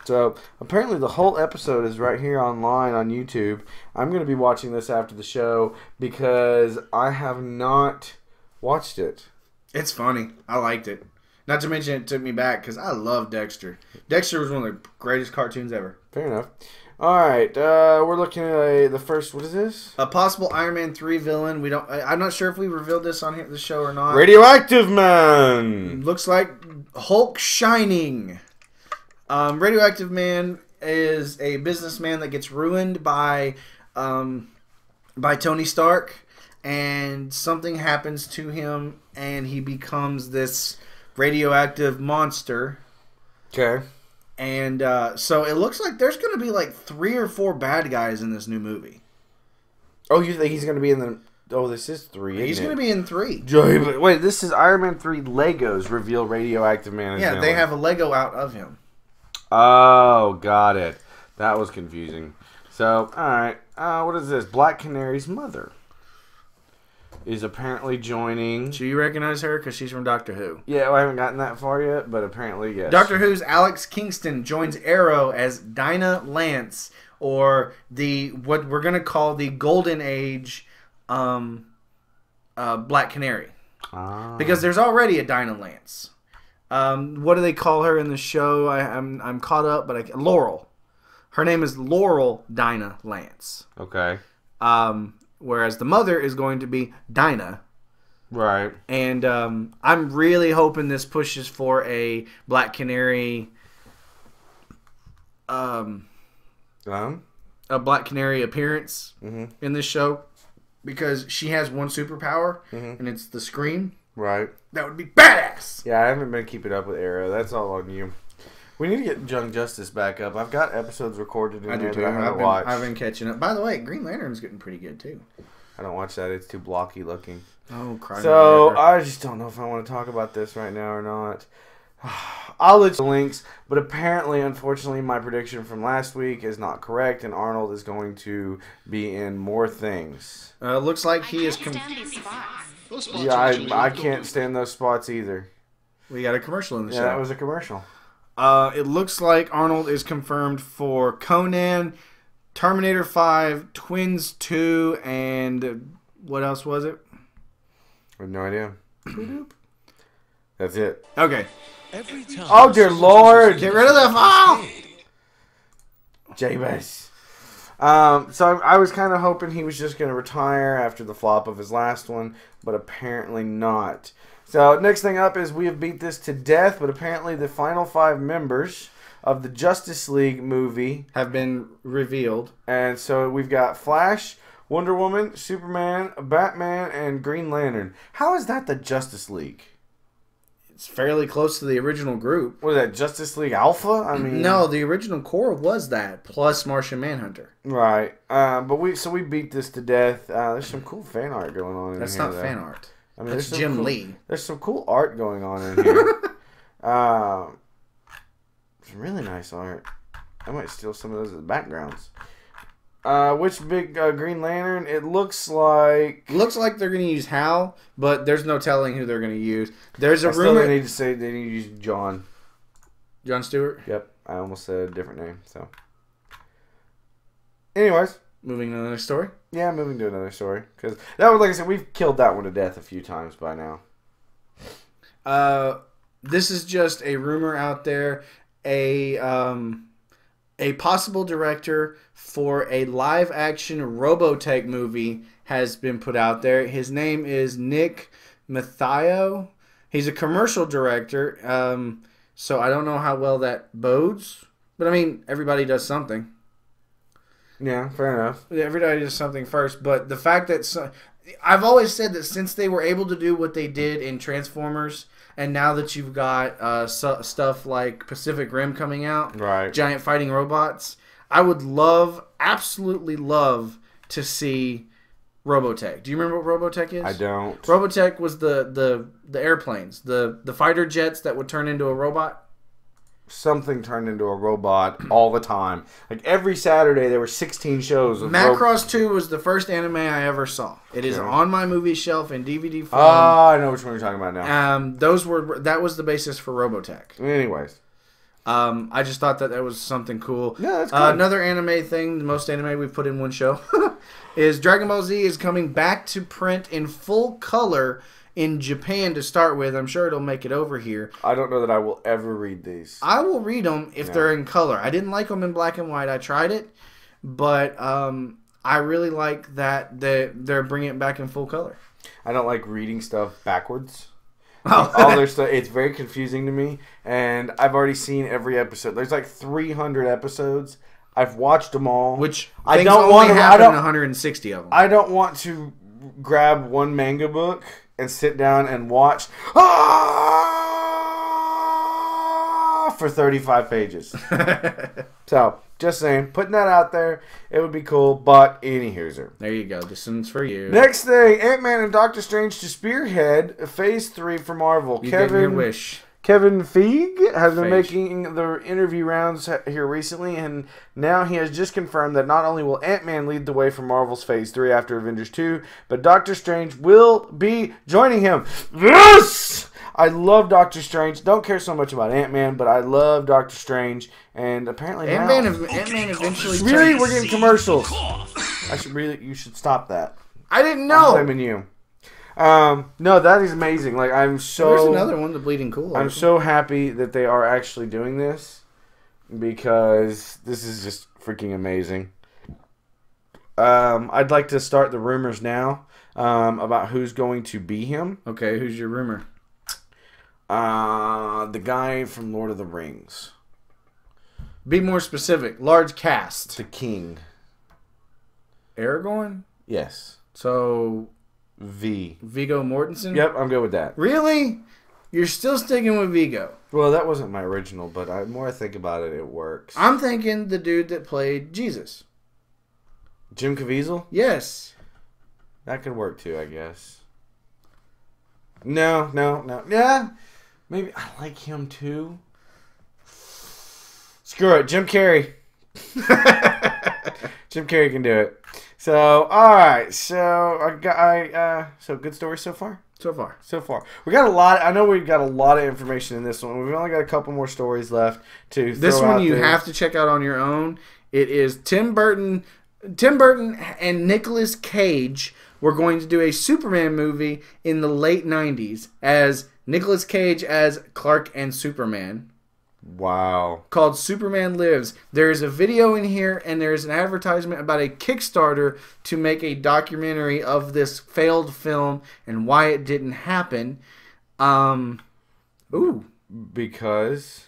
So, apparently the whole episode is right here online on YouTube. I'm going to be watching this after the show because I have not watched it. It's funny. I liked it. Not to mention it took me back because I love Dexter. Dexter was one of the greatest cartoons ever. Fair enough. Alright, we're looking at the first, what is this? A possible Iron Man 3 villain. I'm not sure if we revealed this on the show or not. Radioactive Man! Looks like Hulk Shining. Radioactive Man is a businessman that gets ruined by by Tony Stark, and something happens to him, and he becomes this radioactive monster. Okay. And so it looks like there's going to be like 3 or 4 bad guys in this new movie. Oh, you think he's going to be in the... Oh, this is 3, He's going to be in 3. Wait, this is Iron Man 3 Legos reveal radioactive man. Yeah, they have a Lego out of him. Oh, got it. That was confusing. So, alright. What is this? Black Canary's mother is apparently joining... Do you recognize her? Because she's from Doctor Who. Yeah, well, I haven't gotten that far yet, but apparently, yes. Doctor Who's Alex Kingston joins Arrow as Dinah Lance, or what we're going to call the Golden Age Black Canary. Because there's already a Dinah Lance. What do they call her in the show? I'm caught up, but Laurel. Her name is Laurel Dinah Lance. Okay. Whereas the mother is going to be Dinah. Right. And I'm really hoping this pushes for a Black Canary... a Black Canary appearance in this show. Because she has one superpower, and it's the scream. Right. That would be badass! Yeah, I haven't been keeping up with Arrow. That's all on you. We need to get Young Justice back up. I've got episodes recorded in there that I haven't watched. I've been catching up. By the way, Green Lantern's getting pretty good, too. I don't watch that. It's too blocky looking. Oh, cry. So, I just don't know if I want to talk about this right now or not. I'll let you the links, but apparently, unfortunately, my prediction from last week is not correct, and Arnold is going to be in more things. Looks like he is... Yeah, I can't stand those spots either. We got a commercial in the show. Yeah, that was a commercial. It looks like Arnold is confirmed for Conan, Terminator 5, Twins 2, and what else was it? I have no idea. That's it. Okay. Oh, dear Lord! Get rid of the file! Jabez. So I was kind of hoping he was just going to retire after the flop of his last one, but apparently not. So next thing up is we have beat this to death, but apparently the final 5 members of the Justice League movie have been revealed. And so we've got Flash, Wonder Woman, Superman, Batman, and Green Lantern. How is that the Justice League? It's fairly close to the original group. What is that, Justice League Alpha? I mean, no, the original core was that, plus Martian Manhunter. Right. But we beat this to death. There's some cool fan art going on in here. That's not fan art. I mean, that's Jim Lee. There's some cool art going on in here. Some really nice art. I might steal some of those as backgrounds. Which big Green Lantern? It looks like... Looks like they're going to use Hal, but there's no telling who they're going to use. There's a rumor... They need to use John. John Stewart? Yep. I almost said a different name, so... Anyways. Moving to another story? Yeah, moving to another story. Because that was, like I said, we've killed that one to death a few times by now. This is just a rumor out there. A possible director for a live-action Robotech movie has been put out there. His name is Nick Mathio. He's a commercial director, so I don't know how well that bodes. But, I mean, everybody does something. Yeah, fair enough. Everybody does something first, but the fact that... I've always said that since they were able to do what they did in Transformers, and now that you've got stuff like Pacific Rim coming out, right, giant fighting robots, I would absolutely love to see Robotech. Do you remember what Robotech is? I don't. Robotech was the airplanes, the fighter jets that would turn into a robot. Something turned into a robot all the time. Like every Saturday, there were 16 shows. Macross 2 was the first anime I ever saw. It is on my movie shelf in DVD form. Oh, I know which one you're talking about now. That was the basis for Robotech. Anyways. I just thought that was something cool. Yeah, that's cool. Another anime thing, the most anime we've put in one show, is Dragon Ball Z is coming back to print in full color in Japan to start with. I'm sure it'll make it over here. I don't know that I will ever read these. I will read them if they're in color. I didn't like them in black and white. I tried it, but I really like that they're bringing it back in full color. I don't like reading stuff backwards. Oh. All their stuff, it's very confusing to me, and I've already seen every episode. There's like 300 episodes. I've watched them all. Which I don't want to. I don't 160 of them. I don't want to grab one manga book and sit down and watch for 35 pages. So, just saying, putting that out there, it would be cool, but any hooser. There you go. This one's for you. Next thing, Ant-Man and Doctor Strange to spearhead Phase 3 for Marvel. You get your wish. Kevin Feige has been making the interview rounds here recently, and now he has just confirmed that not only will Ant-Man lead the way for Marvel's Phase 3 after Avengers 2, but Doctor Strange will be joining him. Yes! I love Doctor Strange. Don't care so much about Ant-Man, but I love Doctor Strange, and apparently Ant-Man eventually Really? We're getting commercials. You should stop that. I didn't know. I'm blaming you. No, that is amazing. Like, there's another one, the Bleeding Cool. I'm so happy that they are actually doing this because this is just freaking amazing. I'd like to start the rumors now about who's going to be him. Okay, who's your rumor? The guy from Lord of the Rings. Be more specific. Large cast. The king. Aragorn? Yes. So... Viggo Mortensen? Yep, I'm good with that. Really? You're still sticking with Viggo? Well, that wasn't my original, but the more I think about it, it works. I'm thinking the dude that played Jesus. Jim Caviezel? Yes. That could work too, I guess. No. Yeah. Maybe I like him too. Screw it. Jim Carrey. Jim Carrey can do it. So, alright. So, so good story so far? So far. We got a lot. I know we've got a lot of information in this one. We've only got a couple more stories left to throw This one out you there. have to check out on your own. It is Tim Burton and Nicolas Cage were going to do a Superman movie in the late 90s as Nicolas Cage as Clark and Superman. Wow. Called Superman Lives. There's a video in here and there's an advertisement about a Kickstarter to make a documentary of this failed film and why it didn't happen. Because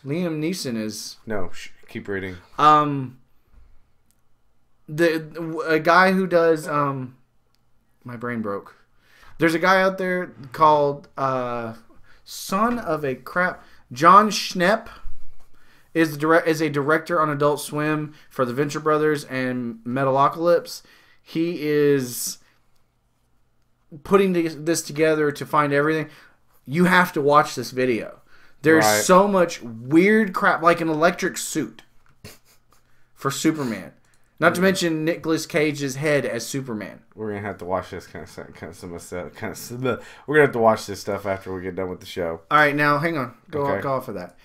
Liam Neeson is... No, keep reading. A guy who does... my brain broke. There's a guy out there called son of a crap... John Schnepp is a director on Adult Swim for the Venture Brothers and Metalocalypse. He is putting this together to find everything. You have to watch this video. There's so much weird crap, like an electric suit for Superman. Not to mention Nicolas Cage's head as Superman. We're gonna have to watch this we're gonna have to watch this stuff after we get done with the show. All right, now hang on. Go off of that.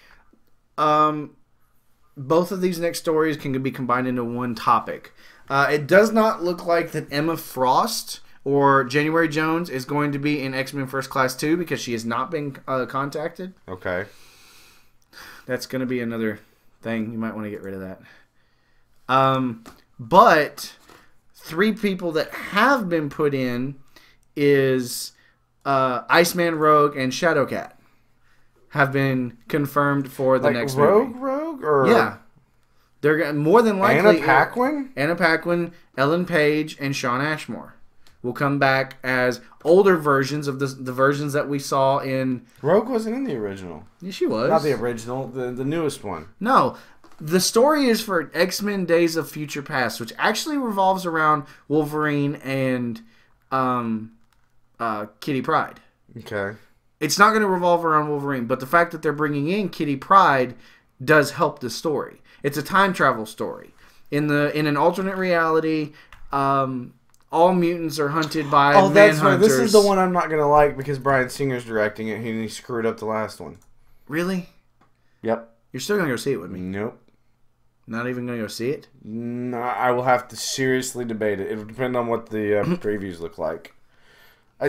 Both of these next stories can be combined into one topic. It does not look like that Emma Frost or January Jones is going to be in X-Men First Class 2 because she has not been contacted. Okay. That's going to be another thing. You might want to get rid of that. But 3 people that have been put in is Iceman, Rogue, and Shadowcat. Have been confirmed for the next movie. Rogue? Or yeah. They're more than likely... Anna Paquin, Ellen Page, and Shawn Ashmore will come back as older versions of the versions that we saw in... Rogue wasn't in the original. Yeah, she was. Not the original, the newest one. No. The story is for X-Men Days of Future Past, which actually revolves around Wolverine and Kitty Pryde. Okay. It's not going to revolve around Wolverine, but the fact that they're bringing in Kitty Pryde does help the story. It's a time travel story. In an alternate reality, all mutants are hunted by manhunters. That's right. This is the one I'm not going to like because Bryan Singer's directing it and he screwed up the last one. Really? Yep. You're still going to go see it with me? Nope. Not even going to go see it? No, I will have to seriously debate it. It will depend on what the previews look like.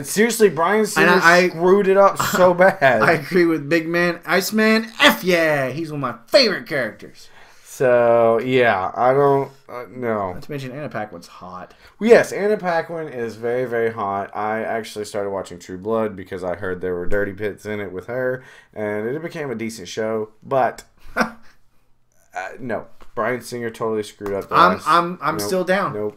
Seriously, Bryan Singer screwed it up so bad. I agree with Big Man. Iceman, F yeah! He's one of my favorite characters. So, yeah, I don't know. Not to mention Anna Paquin's hot. Yes, Anna Paquin is very, very hot. I actually started watching True Blood because I heard there were dirty bits in it with her, and it became a decent show, but no. Bryan Singer totally screwed up. I'm Nope. still down. Nope.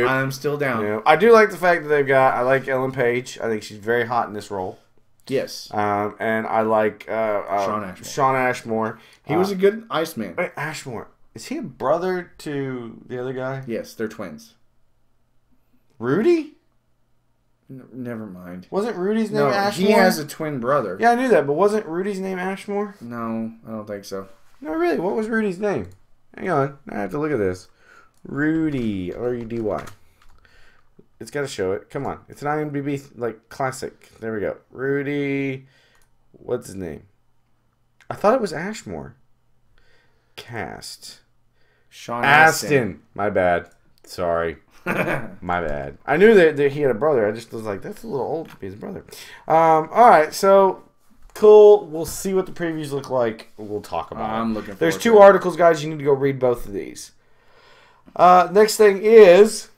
I'm still down. Nope. I do like the fact that they've got. I like Ellen Page. I think she's very hot in this role. Yes. And I like Sean Ashmore. He was a good Iceman. Wait, Ashmore. Is he a brother to the other guy? Yes, they're twins. Rudy? Never mind. Wasn't Rudy's name Ashmore? He has a twin brother. Yeah, I knew that, but wasn't Rudy's name Ashmore? No, I don't think so. No, really. What was Rudy's name? Hang on. I have to look at this. Rudy. R-U-D-Y. It's got to show it. Come on. It's an IMDb, like, classic. There we go. Rudy. What's his name? I thought it was Ashmore. Cast. Sean Astin. My bad. Sorry. My bad. I knew that he had a brother. I just was like, that's a little old to be his brother. Alright, so cool. We'll see what the previews look like. We'll talk about it. I'm looking forward There's to 2 it. articles, guys. You need to go read both of these. Next thing is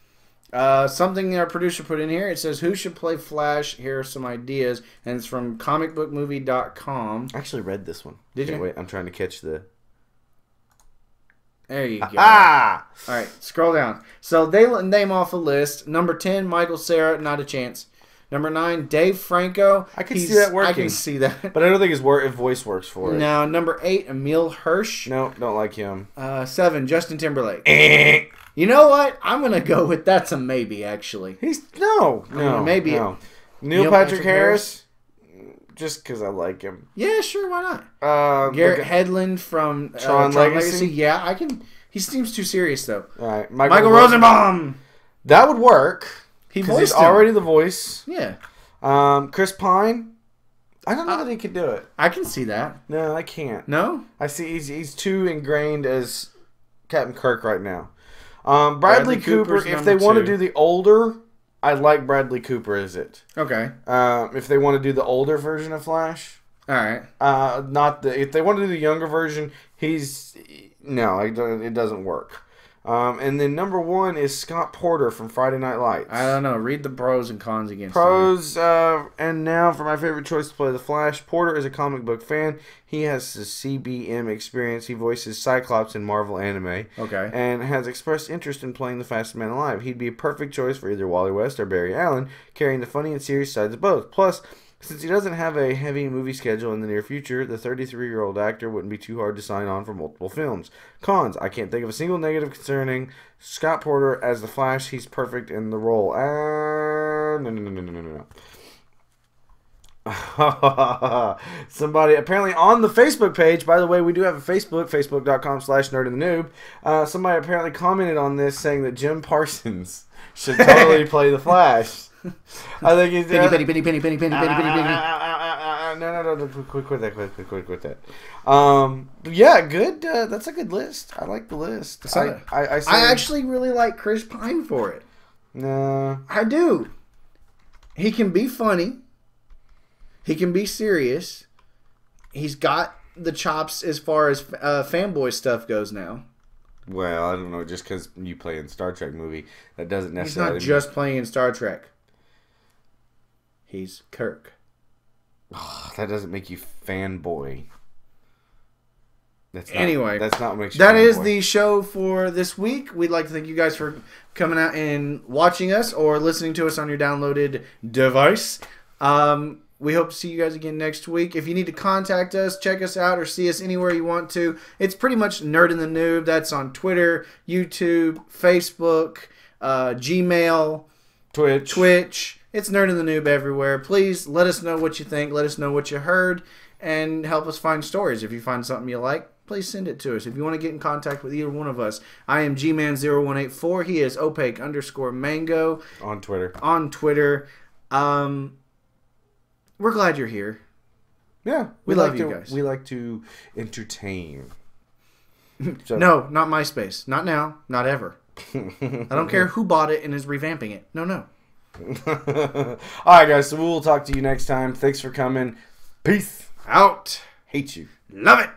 something our producer put in here. It says, who should play Flash? Here are some ideas. And it's from comicbookmovie.com. I actually read this one. Did you? Wait, I'm trying to catch the... There you go. Ah! All right, scroll down. So they name off a list. Number 10, Michael Cera, not a chance. Number 9, Dave Franco. I can see that working. I can see that. But I don't think his voice works for it. Now, number 8, Emil Hirsch. No, don't like him. 7, Justin Timberlake. You know what? I'm going to go with that's a maybe, actually. No. Maybe. No. Neil Patrick Harris. Just because I like him. Yeah, sure, why not? Garrett Hedlund from Tron Legacy. Yeah, I can. He seems too serious, though. All right. Michael Rosenbaum. That would work. He's already the voice. Yeah. Chris Pine. I don't know that he could do it. I can see that. No, I can't. No? I see he's too ingrained as Captain Kirk right now. Bradley Cooper, if they want to do the older, I like Bradley Cooper as it. Okay. If they want to do the older version of Flash. All right. If they want to do the younger version, it doesn't work. And then number 1 is Scott Porter from Friday Night Lights. I don't know. Read the pros and cons against Pros, and now for my favorite choice to play the Flash. Porter is a comic book fan. He has the CBM experience. He voices Cyclops in Marvel anime. Okay. And has expressed interest in playing the fastest man alive. He'd be a perfect choice for either Wally West or Barry Allen, carrying the funny and serious sides of both. Plus, since he doesn't have a heavy movie schedule in the near future, the 33-year-old actor wouldn't be too hard to sign on for multiple films. Cons: I can't think of a single negative concerning Scott Porter as the Flash. He's perfect in the role. No. Somebody apparently on the Facebook page, by the way, we do have a Facebook, facebook.com/nerdinthenoob. Somebody apparently commented on this saying that Jim Parsons should totally play the Flash. I think he's penny. No. Quit that. Yeah, good. That's a good list. I like the list. I actually really like Chris Pine for it. No, I do. He can be funny. He can be serious. He's got the chops as far as fanboy stuff goes now. Well, I don't know. Just because you play in Star Trek movie, that doesn't necessarily. He's not just playing in Star Trek. He's Kirk. Oh, that doesn't make you fanboy. That's not what makes you that fanboy. is the show for this week. We'd like to thank you guys for coming out and watching us or listening to us on your downloaded device. We hope to see you guys again next week. If you need to contact us, check us out, or see us anywhere you want to, it's pretty much Nerd in the Noob. That's on Twitter, YouTube, Facebook, Gmail, Twitch. It's Nerd in the Noob everywhere. Please let us know what you think. Let us know what you heard, and help us find stories. If you find something you like, please send it to us. If you want to get in contact with either one of us, I am Gman0184. He is opaque_mango on Twitter. We're glad you're here. Yeah, we love you guys. We like to entertain. So. No, not MySpace. Not now. Not ever. I don't care who bought it and is revamping it. No. Alright, guys, so we will talk to you next time. Thanks for coming. Peace out. Hate you. Love it.